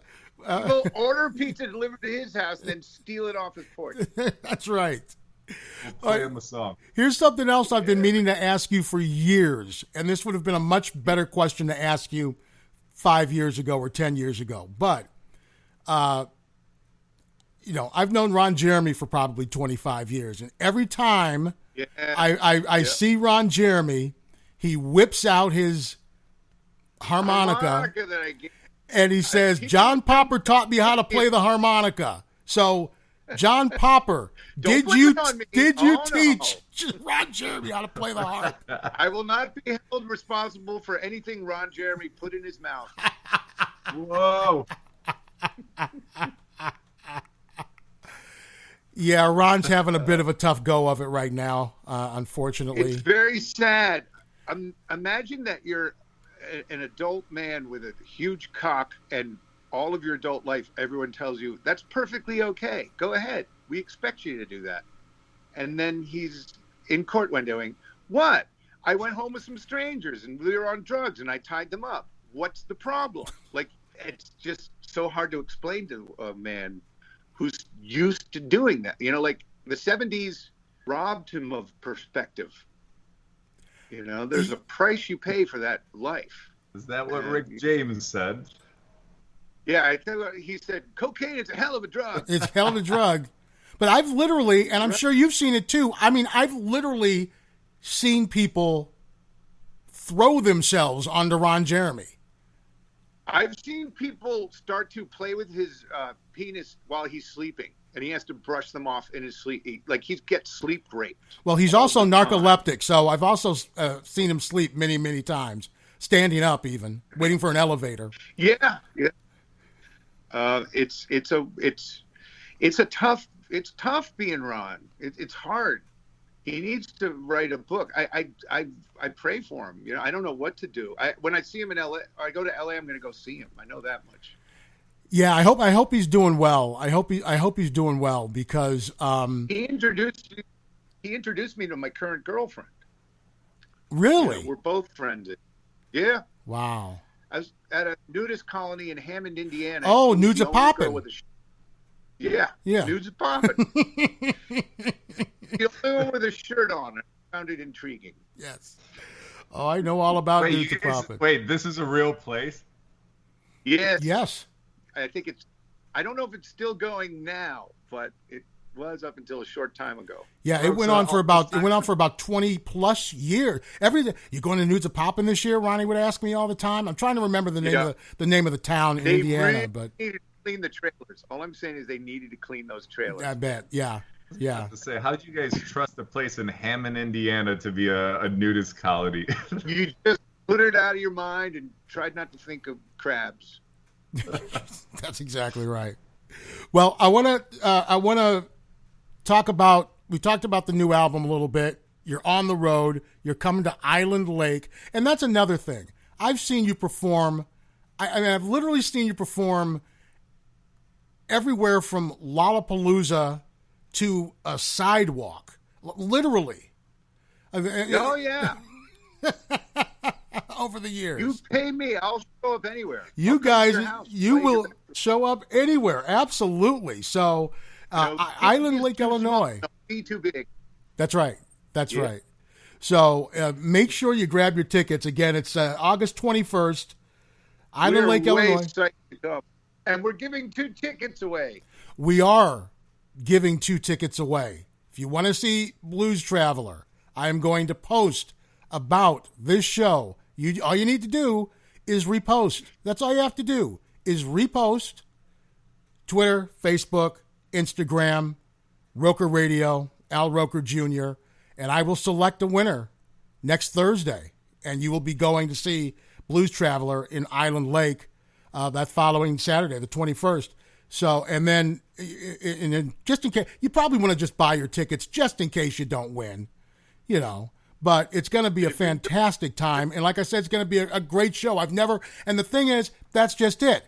S4: We'll order pizza delivered to his house, then steal it off his porch.
S2: That's right.
S3: We'll play him a song.
S2: Here's something else I've been meaning to ask you for years, and this would have been a much better question to ask you 5 years ago or 10 years ago. But, I've known Ron Jeremy for probably 25 years, and every time I see Ron Jeremy, he whips out his harmonica and he says, "John Popper taught me how to play the harmonica." So, John Popper, did you teach Ron Jeremy how to play the harp?
S4: I will not be held responsible for anything Ron Jeremy put in his mouth.
S3: Whoa.
S2: Yeah, Ron's having a bit of a tough go of it right now, unfortunately.
S4: It's very sad. Imagine that you're an adult man with a huge cock and all of your adult life, everyone tells you that's perfectly okay. Go ahead. We expect you to do that. And then he's in court one day going, what? I went home with some strangers and we were on drugs and I tied them up. What's the problem? Like, it's just so hard to explain to a man who's used to doing that. You know, like the 70s robbed him of perspective. You know, there's a price you pay for that life.
S3: Is that what Rick James said?
S4: Yeah, I tell you what, he said, cocaine is a hell of a drug.
S2: It's a hell of a drug. But I've literally, and I'm sure you've seen it too, I mean, I've literally seen people throw themselves onto Ron Jeremy.
S4: I've seen people start to play with his penis while he's sleeping, and he has to brush them off in his sleep. He gets sleep raped.
S2: Well, he's also narcoleptic, so I've also seen him sleep many, many times, standing up even, waiting for an elevator.
S4: Yeah. It's tough being Ron. It's hard. He needs to write a book. I pray for him. You know, I don't know what to do. When I see him in LA, or I go to LA, I'm going to go see him. I know that much.
S2: Yeah, I hope he's doing well. I hope he's doing well because
S4: he introduced me to my current girlfriend.
S2: Really?
S4: You know, we're both friends. Yeah.
S2: Wow.
S4: I was at a nudist colony in Hammond, Indiana.
S2: Oh, nudes are popping.
S4: Yeah. Nudes are popping. The only one with a shirt on. I found it intriguing.
S2: Yes. Oh, I know all about nudes are popping.
S3: Wait, this is a real place?
S4: Yes.
S2: Yes.
S4: I don't know if it's still going now, but it was up until a short time ago.
S2: Yeah, it went on for about 20 plus years. You going to Nudes of Poppin' this year? Ronnie would ask me all the time. I'm trying to remember the name of the town in Indiana,
S4: really
S2: but
S4: needed to clean the trailers. All I'm saying is they needed to clean those trailers.
S2: I bet. Yeah.
S3: To say, how did you guys trust a place in Hammond, Indiana, to be a nudist colony?
S4: You just put it out of your mind and tried not to think of crabs.
S2: That's exactly right. Well, I want to talk about. We talked about the new album a little bit. You're on the road. You're coming to Island Lake, and that's another thing. I've seen you perform. I mean, I've literally seen you perform everywhere from Lollapalooza to a sidewalk, literally.
S4: Oh yeah.
S2: Over the years,
S4: you pay me, I'll show up anywhere.
S2: You guys, you will show up anywhere, absolutely. So, Island Lake, Illinois.
S4: Don't be too big.
S2: That's right. That's right. So make sure you grab your tickets. Again, it's August 21st. Island Lake, Illinois.
S4: And we're giving 2 tickets away.
S2: We are giving 2 tickets away. If you want to see Blues Traveler, I am going to post about this show. All you need to do is repost. That's all you have to do is repost. Twitter, Facebook, Instagram, Roker Radio, Al Roker Jr., and I will select a winner next Thursday. And you will be going to see Blues Traveler in Island Lake that following Saturday, the 21st. So, and then just in case, you probably want to just buy your tickets just in case you don't win, you know. But it's going to be a fantastic time. And like I said, it's going to be a great show. And the thing is, that's just it.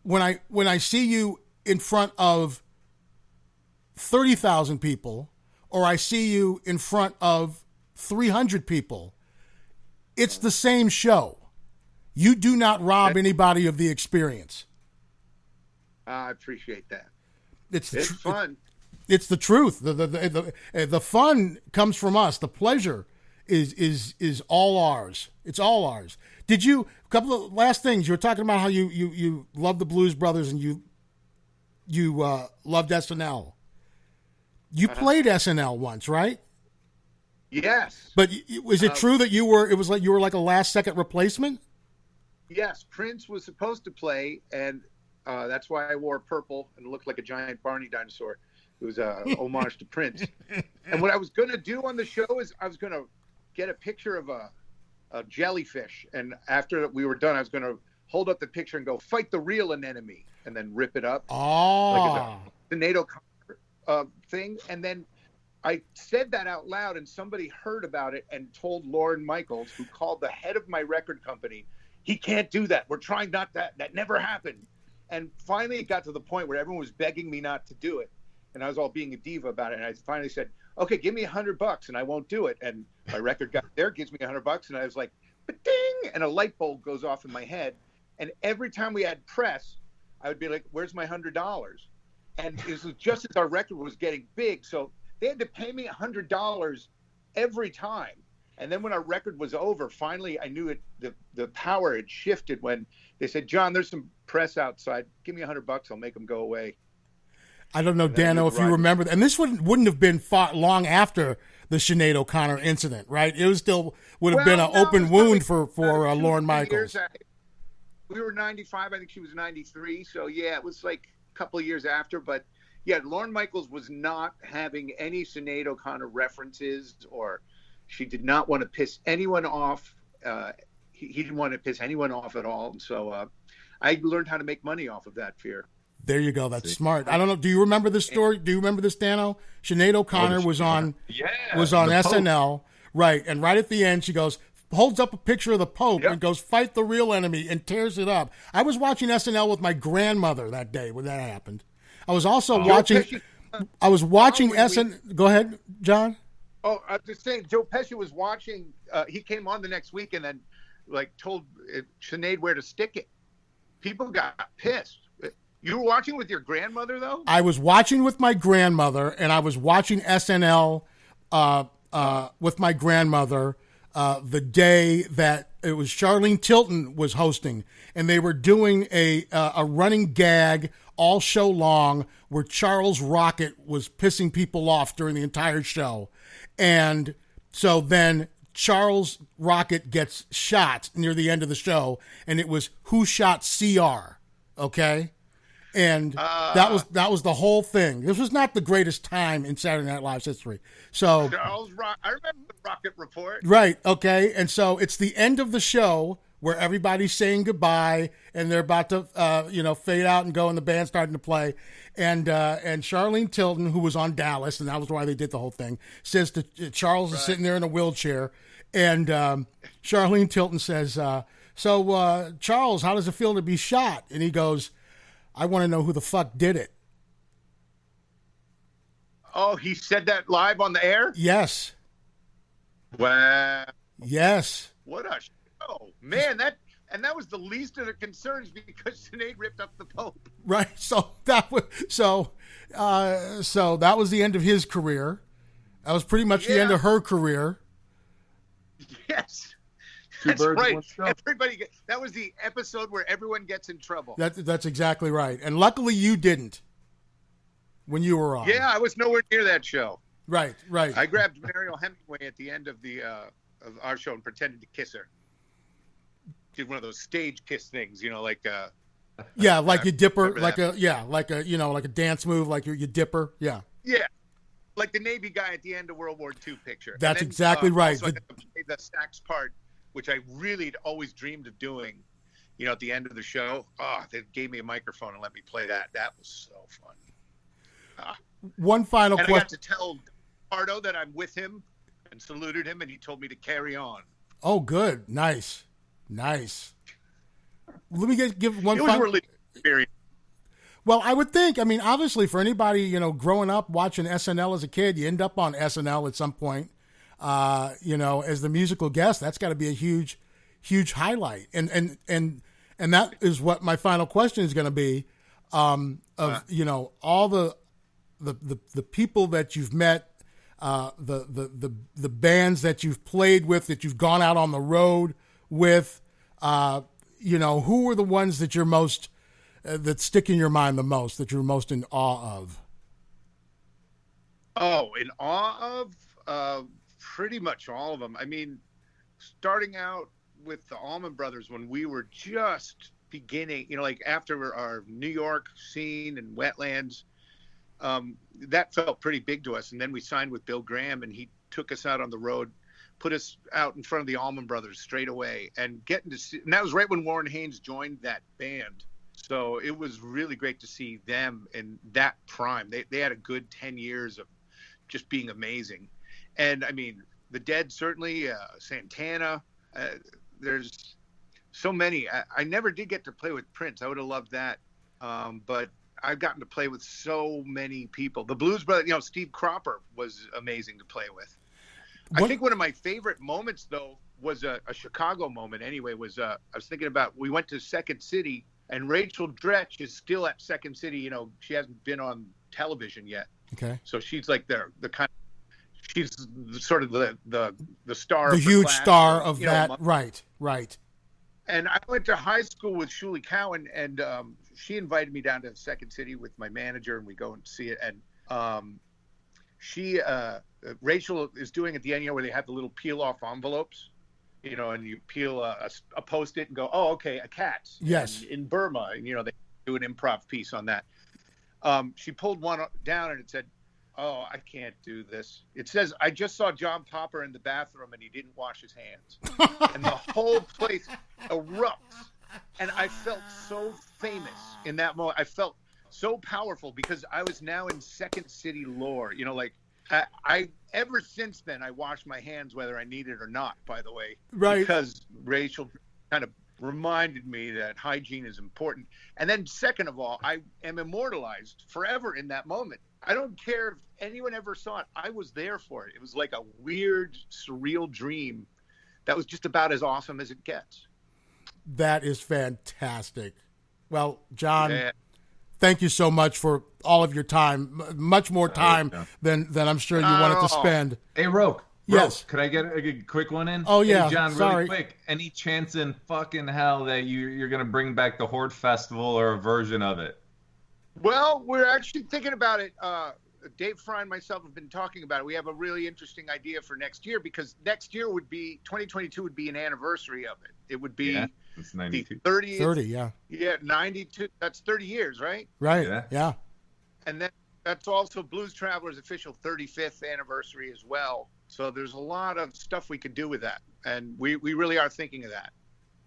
S2: When I see you in front of 30,000 people, or I see you in front of 300 people, it's the same show. You do not rob anybody of the experience.
S4: I appreciate that.
S2: It's
S4: fun.
S2: It's the truth. The fun comes from us. The pleasure is all ours. It's all ours. A couple of last things. You were talking about how you love the Blues Brothers and you loved SNL. You played SNL once, right?
S4: Yes.
S2: But was it true that you were like a last second replacement?
S4: Yes, Prince was supposed to play, and that's why I wore purple and looked like a giant Barney dinosaur. It was a homage to Prince. And what I was going to do on the show is I was going to get a picture of a jellyfish. And after we were done, I was going to hold up the picture and go, fight the real anemone, and then rip it up.
S2: Oh.
S4: Like a tornado thing. And then I said that out loud, and somebody heard about it and told Lorne Michaels, who called the head of my record company he can't do that. We're trying not that. That never happened. And finally, it got to the point where everyone was begging me not to do it. And I was all being a diva about it. And I finally said, okay, give me $100 and I won't do it. And my record guy there gives me $100. And I was like, ding, and a light bulb goes off in my head. And every time we had press, I would be like, where's my $100? And it was just as our record was getting big. So they had to pay me $100 every time. And then when our record was over, finally I knew the power had shifted when they said, John, there's some press outside. Give me $100. I'll make them go away.
S2: I don't know, Dano, if you remember that. And this wouldn't have been fought long after the Sinead O'Connor incident, right? It was still would have been an open wound for Lorne Michaels.
S4: We were 95. I think she was 93. So, yeah, it was like a couple of years after. But, yeah, Lorne Michaels was not having any Sinead O'Connor references, or she did not want to piss anyone off. He didn't want to piss anyone off at all. And so I learned how to make money off of that fear.
S2: There you go. That's smart. I don't know. Do you remember this story? Do you remember this, Dano? Sinead O'Connor was on SNL, right? And right at the end, she holds up a picture of the Pope and goes, "Fight the real enemy," and tears it up. I was watching SNL with my grandmother that day when that happened. I was also watching. I was watching SNL. Go ahead, John.
S4: Oh, I was just saying, Joe Pesci was watching. He came on the next week and then, told Sinead where to stick it. People got pissed. You were watching with your grandmother, though?
S2: I was watching with my grandmother, and I was watching SNL with my grandmother the day that it was Charlene Tilton was hosting, and they were doing a running gag all show long where Charles Rocket was pissing people off during the entire show. And so then Charles Rocket gets shot near the end of the show, and it was "Who Shot CR?" Okay? And that was the whole thing. This was not the greatest time in Saturday Night Live's history. So
S4: I remember the Rocket Report.
S2: Right. Okay. And so it's the end of the show where everybody's saying goodbye and they're about to fade out and go, and the band's starting to play. And Charlene Tilton, who was on Dallas, and that was why they did the whole thing, says to Charles is sitting there in a wheelchair, and Charlene Tilton says, "So Charles, how does it feel to be shot?" And he goes, "I want to know who the fuck did it."
S4: Oh, he said that live on the air?
S2: Yes.
S4: Wow.
S2: Yes.
S4: What a show. Man, that was the least of the concerns because Sinead ripped up the Pope.
S2: Right. So that was that was the end of his career. That was pretty much the end of her career.
S4: Yes. That's right. That was the episode where everyone gets in trouble.
S2: That's exactly right. And luckily you didn't when you were on.
S4: Yeah, I was nowhere near that show.
S2: Right.
S4: I grabbed Mariel Hemingway at the end of of our show and pretended to kiss her. Did one of those stage kiss things, like
S2: like you dip her, like a dance move, like you dip her. Yeah.
S4: Yeah. Like the Navy guy at the end of World War II picture.
S2: That's exactly right.
S4: Also, the sax part, which I really had always dreamed of doing, at the end of the show. They gave me a microphone and let me play that. That was so fun.
S2: One final question.
S4: I got to tell Pardo that I'm with him and saluted him, and he told me to carry on.
S2: Oh, good. Nice. Let me give one
S4: final. It was a religious experience.
S2: Well, I would think, obviously for anybody, growing up watching SNL as a kid, you end up on SNL at some point. As the musical guest, that's got to be a huge, huge highlight. And that is what my final question is going to be, all the people that you've met, the bands that you've played with, that you've gone out on the road with, who are the ones that you're most, that stick in your mind the most, that you're most in awe of?
S4: Oh, in awe of? Pretty much all of them. Starting out with the Allman Brothers when we were just beginning, after our New York scene and Wetlands, that felt pretty big to us. And then we signed with Bill Graham, and he took us out on the road, put us out in front of the Allman Brothers straight away, and getting to see. And that was right when Warren Haynes joined that band. So it was really great to see them in that prime. They had a good 10 years of just being amazing. And the Dead, certainly, Santana. There's so many. I never did get to play with Prince. I would have loved that. But I've gotten to play with so many people. The Blues Brothers, Steve Cropper was amazing to play with. I think one of my favorite moments, though, was a Chicago moment anyway. I was thinking about, we went to Second City, and Rachel Dretsch is still at Second City. She hasn't been on television yet.
S2: Okay.
S4: So she's like the kind of, she's sort of the star.
S2: The
S4: of
S2: huge
S4: class,
S2: star of that. Right. And
S4: I went to high school with Shuli Cowan, and she invited me down to Second City with my manager, and we go and see it. And Rachel is doing at the end, where they have the little peel-off envelopes, and you peel a Post-it and go, oh, okay, a cat.
S2: Yes.
S4: And in Burma, and, they do an improv piece on that. She pulled one down, and it said, oh, I can't do this. It says, I just saw John Popper in the bathroom, and he didn't wash his hands. And the whole place erupts. And I felt so famous in that moment. I felt so powerful because I was now in Second City lore. I ever since then, I wash my hands whether I need it or not, by the way.
S2: Right.
S4: Because Rachel kind of reminded me that hygiene is important. And then second of all, I am immortalized forever in that moment. I don't care if anyone ever saw it. I was there for it. It was like a weird, surreal dream that was just about as awesome as it gets.
S2: That is fantastic. Well, John, thank you so much for all of your time. Much more time than I'm sure you wanted to spend.
S3: Hey, Roke.
S2: Yes.
S3: Could I get a quick one in?
S2: Oh, yeah.
S3: Hey, John,
S2: Sorry.
S3: really quick. Any chance in fucking hell that you're going to bring back the Horde Festival or a version of it?
S4: Well, we're actually thinking about it. Dave Fry and myself have been talking about it. We have a really interesting idea for next year, because next year 2022 would be an anniversary of it. It would be
S3: it's 92.
S4: the 30th.
S2: 30, yeah.
S4: Yeah, 92. That's 30 years, right?
S2: Right, yeah.
S4: And then that's also Blues Traveler's official 35th anniversary as well. So there's a lot of stuff we could do with that. And we really are thinking of that.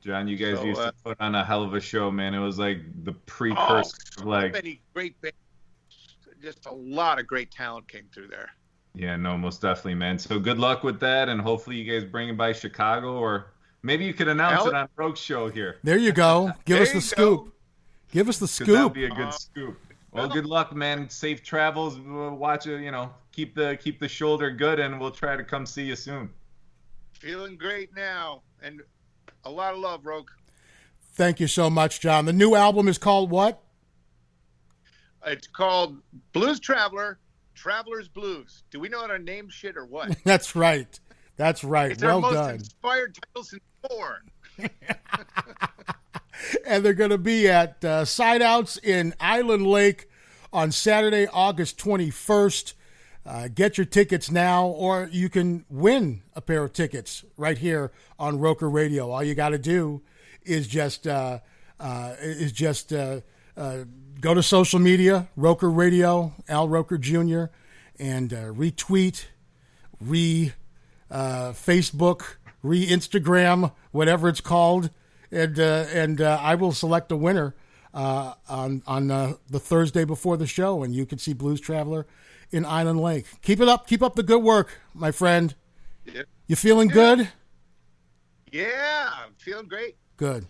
S3: John, you guys used to put on a hell of a show, man. It was like the precursor of like...
S4: So many great bands. Just a lot of great talent came through there.
S3: Yeah, no, most definitely, man. So good luck with that, and hopefully you guys bring it by Chicago, or maybe you could announce it on Roke's show here.
S2: There you go. Give us the scoop. Give us the scoop.
S3: That would be a good scoop. Well, good luck, man. Safe travels. We'll watch it. Keep the shoulder good, and we'll try to come see you soon.
S4: Feeling great now, and a lot of love, Roke.
S2: Thank you so much, John. The new album is called what?
S4: It's called Blues Traveler, Traveler's Blues. Do we know how to name shit or what?
S2: That's right. It's well
S4: our most
S2: done.
S4: Inspired title since four.
S2: And they're going to be at Side Outs in Island Lake on Saturday, August 21st. Get your tickets now, or you can win a pair of tickets right here on Roker Radio. All you got to do is just go to social media, Roker Radio, Al Roker Jr., and retweet, Facebook, Instagram, whatever it's called, and I will select a winner on the Thursday before the show, and you can see Blues Traveler in Island Lake. Keep it up. Keep up the good work, my friend.
S4: Yep.
S2: You feeling good?
S4: Yeah, I'm feeling great.
S2: Good.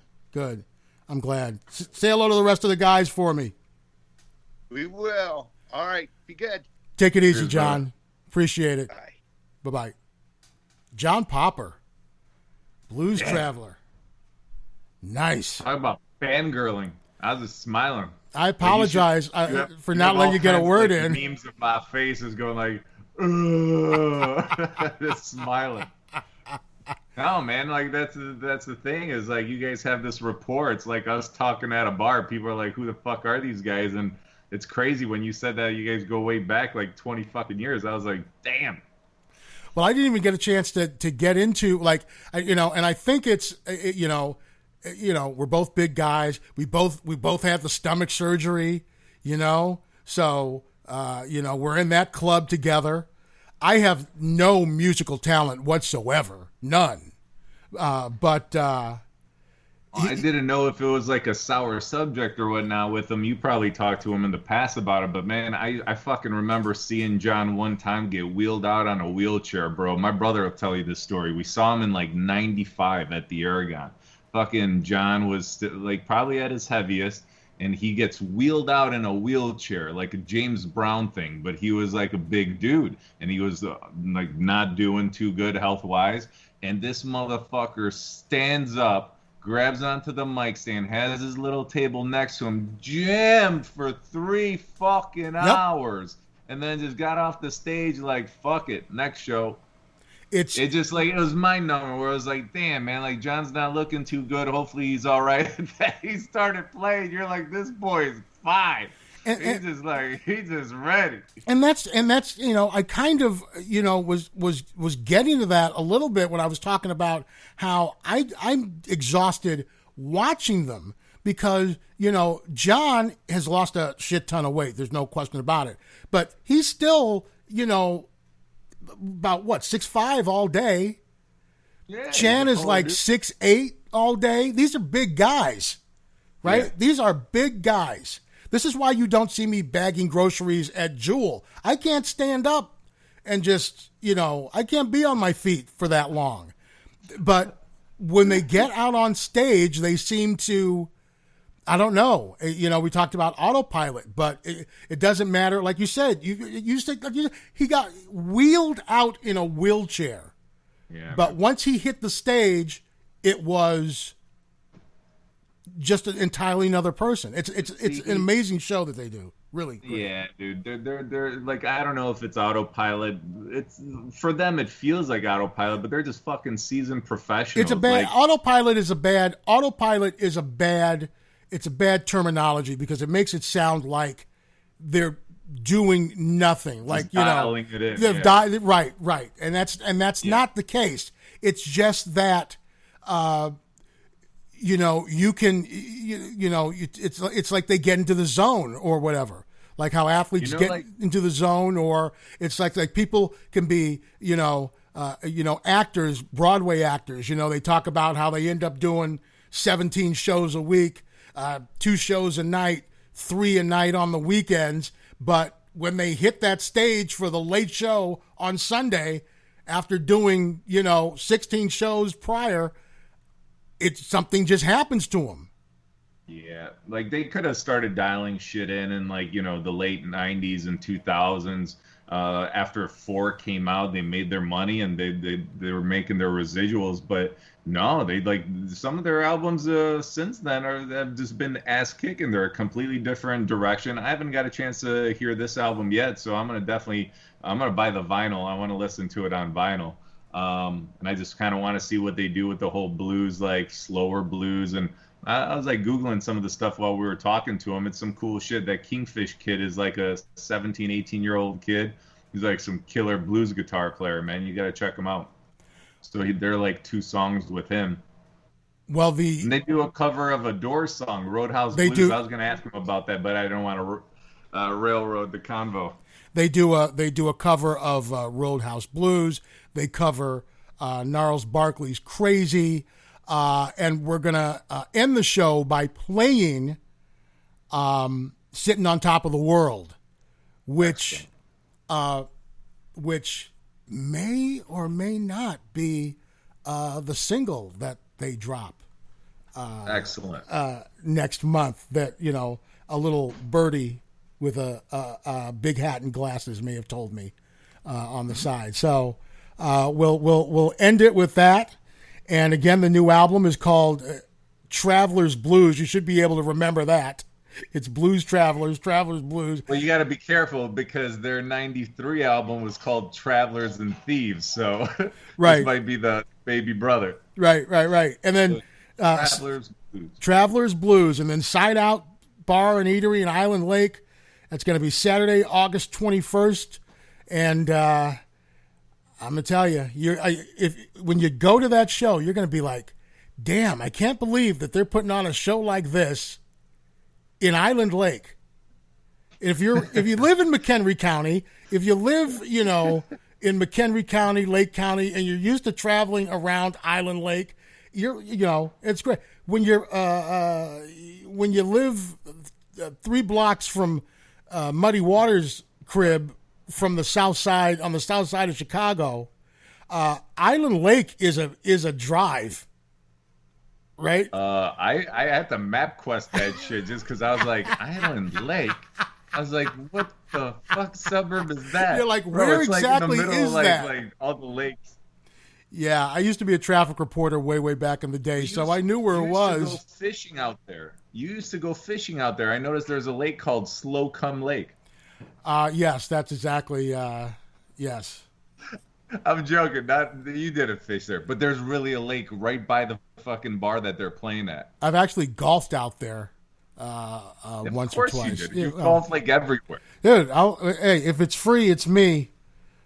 S2: I'm glad. Say hello to the rest of the guys for me.
S4: We will. All right. Be good.
S2: Take it easy, John. Appreciate it.
S4: Bye.
S2: Bye-bye. John Popper, Blues Traveler. Nice.
S3: Talk about fangirling. I was just smiling.
S2: I apologize for not letting you get a word in.
S3: Memes of my face is going like, just smiling. No, man, like that's the thing is like you guys have this rapport. It's like us talking at a bar. People are like, who the fuck are these guys? And it's crazy when you said that you guys go way back like 20 fucking years. I was like, damn.
S2: Well, I didn't even get a chance to get into and I think it's we're both big guys. We both had the stomach surgery, so we're in that club together. I have no musical talent whatsoever, none. But I
S3: didn't know if it was like a sour subject or whatnot with him. You probably talked to him in the past about it, but man, I fucking remember seeing John one time get wheeled out on a wheelchair, bro. My brother will tell you this story. We saw him in like 95 at the Aragon. fucking John was like probably at his heaviest, and he gets wheeled out in a wheelchair like a James Brown thing, but he was like a big dude, and he was like not doing too good health wise, and this motherfucker stands up, grabs onto the mic stand, has his little table next to him, jammed for 3 fucking hours, and then just got off the stage like, fuck it, next show. It just like, it was mind-numbing, where it was like, damn, man, like John's not looking too good, hopefully he's all right. He started playing, you're like, this boy is fine. He's just ready. And that's I kind of was getting to that a little bit when I was talking about how I'm exhausted watching them, because John has lost a shit ton of weight, there's no question about it, but he's still about 6'5" all day. Yeah, Chan is like 6'8" all day. These are big guys, right? Yeah. These are big guys. This is why you don't see me bagging groceries at Jewel. I can't stand up and just, I can't be on my feet for that long. But when they get out on stage, they seem to, I don't know. We talked about autopilot, but it doesn't matter. Like you said, he got wheeled out in a wheelchair. Yeah. But once he hit the stage, it was just an entirely another person. It's an amazing show that they do. Really great. Yeah, dude. They're like, I don't know if it's autopilot. It's for them it feels like autopilot, but they're just fucking seasoned professionals. It's a bad autopilot is a bad it's a bad terminology, because it makes it sound like they're doing nothing. Like, dialing it in. Right. And that's not the case. It's just that you can, it's like they get into the zone or whatever. Like how athletes get into the zone, or it's like people can be, actors, Broadway actors, they talk about how they end up doing 17 shows a week, 2 shows a night, 3 a night on the weekends. But when they hit that stage for the late show on Sunday, after doing, 16 shows prior, something just happens to them. Yeah, like they could have started dialing shit in like, the late 90s and 2000s. After 4 came out, they made their money and they were making their residuals. But no, they like some of their albums since then have just been ass kicking. They're a completely different direction. I haven't got a chance to hear this album yet, so I'm gonna buy the vinyl. I want to listen to it on vinyl. And I just kind of want to see what they do with the whole blues, like slower blues. And I was like Googling some of the stuff while we were talking to him. It's some cool shit. That Kingfish kid is like a 17, 18-year-old kid. He's like some killer blues guitar player, man. You got to check him out. So they're like 2 songs with him. Well, and they do a cover of a Doors song, Roadhouse Blues. I was going to ask him about that, but I don't want to railroad the convo. They do a cover of Roadhouse Blues. They cover Gnarls Barkley's Crazy. And we're going to end the show by playing Sittin' on Top of the World, which may or may not be the single that they drop. Excellent. Next month, that, a little birdie with a big hat and glasses may have told me on the side. So we'll end it with that. And again, the new album is called Traveler's Blues. You should be able to remember that. It's Blues Travelers Blues. Well, you got to be careful because their 93 album was called Travelers and Thieves. So this might be the baby brother. Right. And then Traveler's Blues. And then Side Out Bar and Eatery in Island Lake. That's going to be Saturday, August 21st. And I'm going to tell you, when you go to that show, you're going to be like, damn, I can't believe that they're putting on a show like this in Island Lake. If you live in McHenry County, if you live, in McHenry County, Lake County, and you're used to traveling around Island Lake, it's great. When you live 3 blocks from Muddy Waters' crib, from the south side, on the south side of Chicago, Island Lake is a drive.
S2: right?
S3: I had to map quest that shit just because I was like, Island Lake. I was like, what the fuck suburb is that?
S2: You're like,
S3: Bro,
S2: where
S3: it's
S2: exactly
S3: like in the middle
S2: is
S3: of
S2: that?
S3: like all the lakes.
S2: Yeah, I used to be a traffic reporter way back in the day, so I knew where it was.
S3: You used to go fishing out there. You used to go fishing out there. I noticed there's a lake called Slocum Lake.
S2: Yes, that's exactly, yes.
S3: I'm joking. Not you didn't fish there, but there's really a lake right by the fucking bar that they're playing at.
S2: I've actually golfed out there once or twice.
S3: Of course you did. You golf like everywhere.
S2: Dude, hey, if it's free, it's me.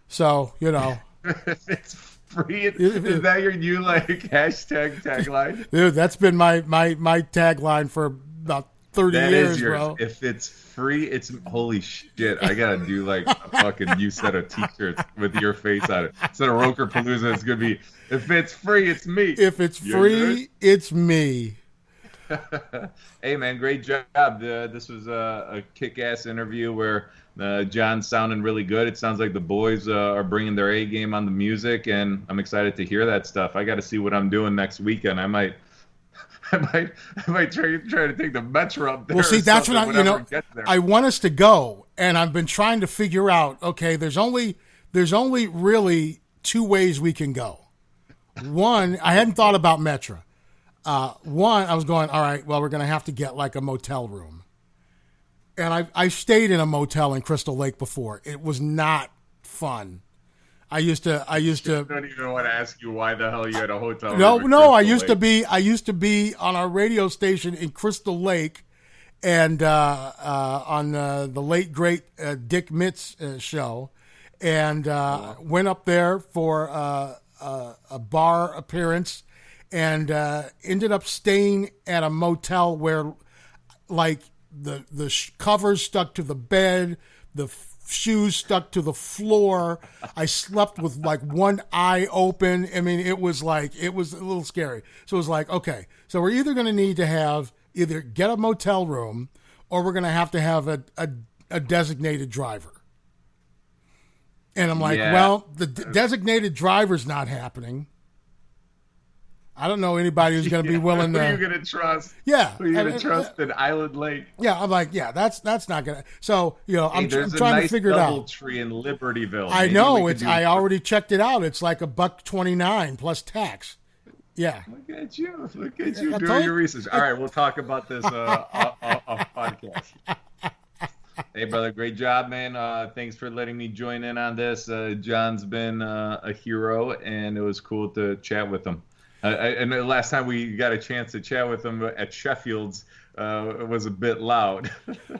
S2: So,
S3: If it's free, is that your new like hashtag tagline?
S2: Dude, that's been my tagline for about 30 years, bro.
S3: If it's free, it's holy shit. I gotta do like a fucking new set of t-shirts with your face on it. Instead of Roker Palooza, it's gonna be if it's free, it's me.
S2: If it's free, it's me.
S3: Hey man, great job. This was a kick-ass interview where John's sounding really good. It sounds like the boys are bringing their A game on the music, and I'm excited to hear that stuff. I got to see what I'm doing next weekend. I might try to take the Metro up there.
S2: Well, see, that's what I want us to go, and I've been trying to figure out. Okay, there's only really two ways we can go. One, I hadn't thought about Metro. One, I was going, all right, well, we're going to have to get like a motel room. And I stayed in a motel in Crystal Lake before. It was not fun. I used to.
S3: I don't even want to ask you why the hell you had a hotel.
S2: No. I used to be on our radio station in Crystal Lake, and on the late great Dick Mitz show, and went up there for a bar appearance, and ended up staying at a motel where, like, the covers stuck to the bed, the shoes stuck to the floor. I slept with like one eye open. I mean, it was a little scary. So it was like, okay, so we're either going to need to either get a motel room, or we're going to have a designated driver. And I'm like, well, the designated driver's not happening. I don't know anybody who's going to be willing to.
S3: Who are you going to trust?
S2: Yeah.
S3: Who are you going to trust in Island Lake?
S2: Yeah, I'm like, that's not going to. So, I'm trying
S3: nice
S2: to figure it out.
S3: Tree in Libertyville.
S2: I know. I already checked it out. It's like $1.29 plus tax. Yeah.
S3: Look at you doing your research. All right, we'll talk about this off podcast. Hey, brother, great job, man. Thanks for letting me join in on this. John's been a hero, and it was cool to chat with him. And the last time we got a chance to chat with him at Sheffield's, it was a bit loud.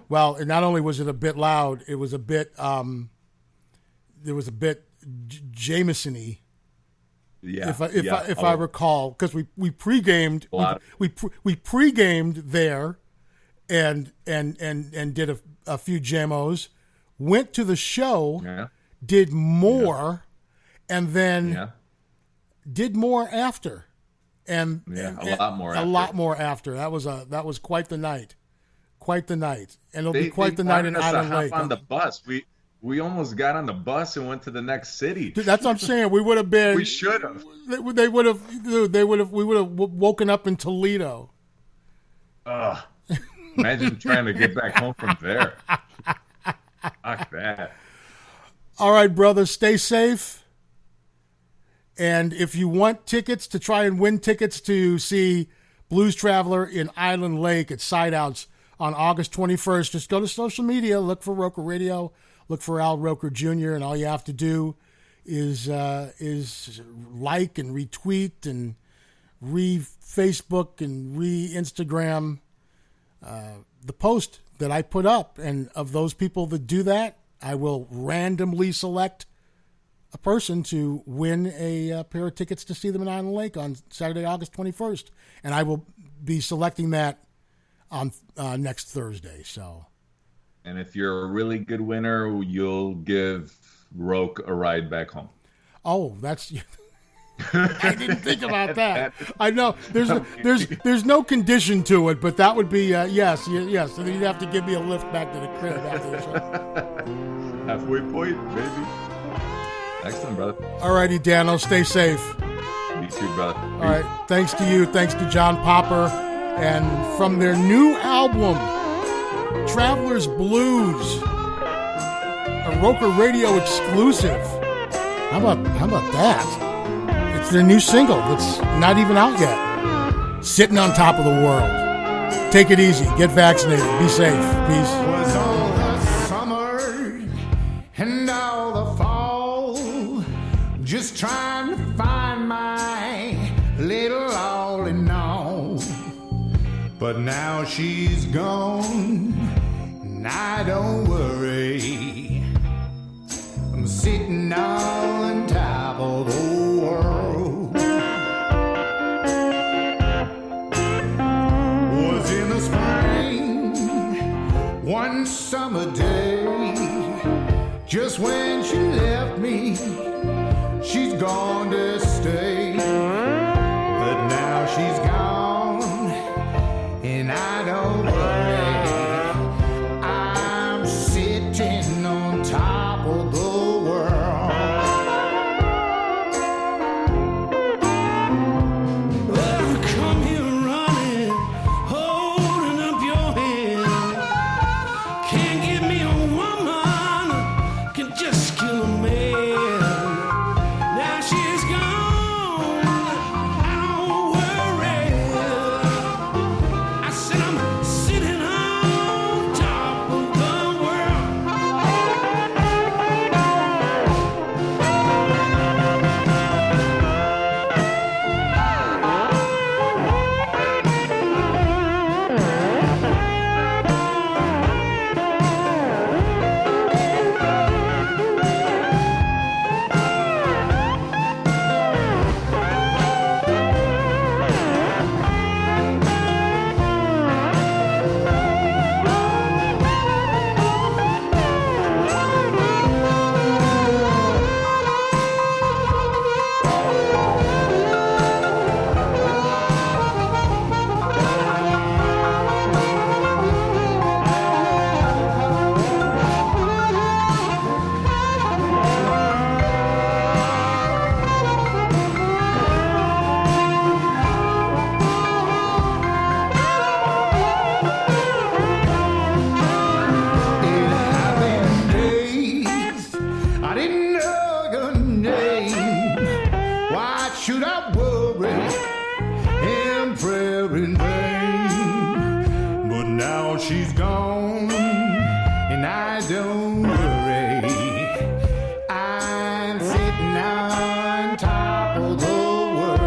S2: Well, not only was it a bit loud, it was a bit Jameson-y.
S3: Yeah.
S2: If I recall, because we pre-gamed we pre-gamed there, and did a few jamos, went to the show, did more, and then did more after. And
S3: a
S2: lot more after. That was quite the night, and it'll be quite the night in Island Lake.
S3: On the bus, we almost got on the bus and went to the next city.
S2: Dude, that's what I'm saying. We would have been.
S3: We should have.
S2: We would have woken up in Toledo.
S3: Imagine trying to get back home from there. Fuck that.
S2: All right, brother. Stay safe. And if you want tickets to try and win tickets to see Blues Traveler in Island Lake at Sideouts on August 21st, just go to social media, look for Roker Radio, look for Al Roker Jr., and all you have to do is like and retweet and re-Facebook and re-Instagram the post that I put up. And of those people that do that, I will randomly select a person to win a pair of tickets to see them in Island Lake on Saturday, August 21st. And I will be selecting that on next Thursday. So,
S3: and if you're a really good winner, you'll give Roke a ride back home.
S2: Oh, that's... I didn't think about that. I know there's no condition to it, but that would be yes. And then you'd have to give me a lift back to the crib after the show.
S3: Halfway point, baby. Excellent, brother.
S2: All righty, Dano. Stay safe.
S3: Be too, brother.
S2: All right. Thanks to you. Thanks to John Popper. And from their new album, Traveler's Blues, a Roker Radio exclusive. How about that? It's their new single that's not even out yet. Sitting on Top of the World. Take it easy. Get vaccinated. Be safe. Peace.
S6: Was all the summer and all the fall, just trying to find my little all in all. But now she's gone, and I don't worry. I'm sitting on top of the world. Was in the spring, one summer day, just when she left me, she's gone to stay. But now she's gone, and I don't worry. I'm sitting on top of the world. Oh, come here running, holding up your hand. Can't give me a woman, can just kill a man. Now she's gone, I don't worry. I said I'm sitting on top of the world. I didn't know your name. Why should I worry and pray in vain? But now she's gone, and I don't worry. I'm sitting on top of the world.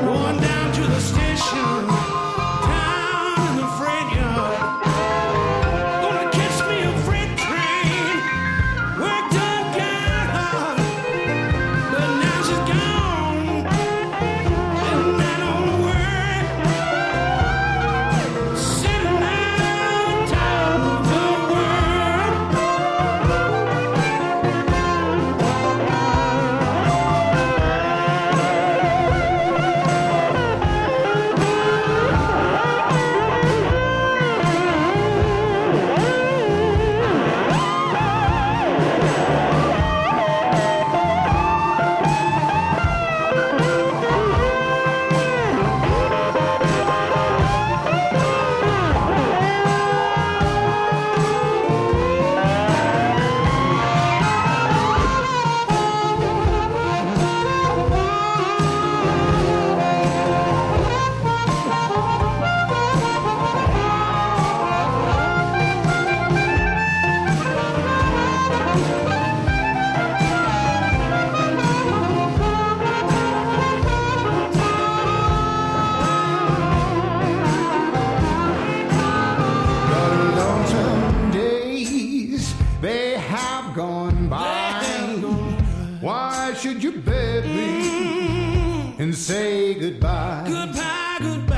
S6: Going down to the station, down in the freight yard. Gonna catch me a freight train. Worked on got hard, but now she's gone, and I don't worry. Sitting on top of the world. The lonesome days, they have gone by. Why should you beg me and say goodbye? Goodbye, goodbye.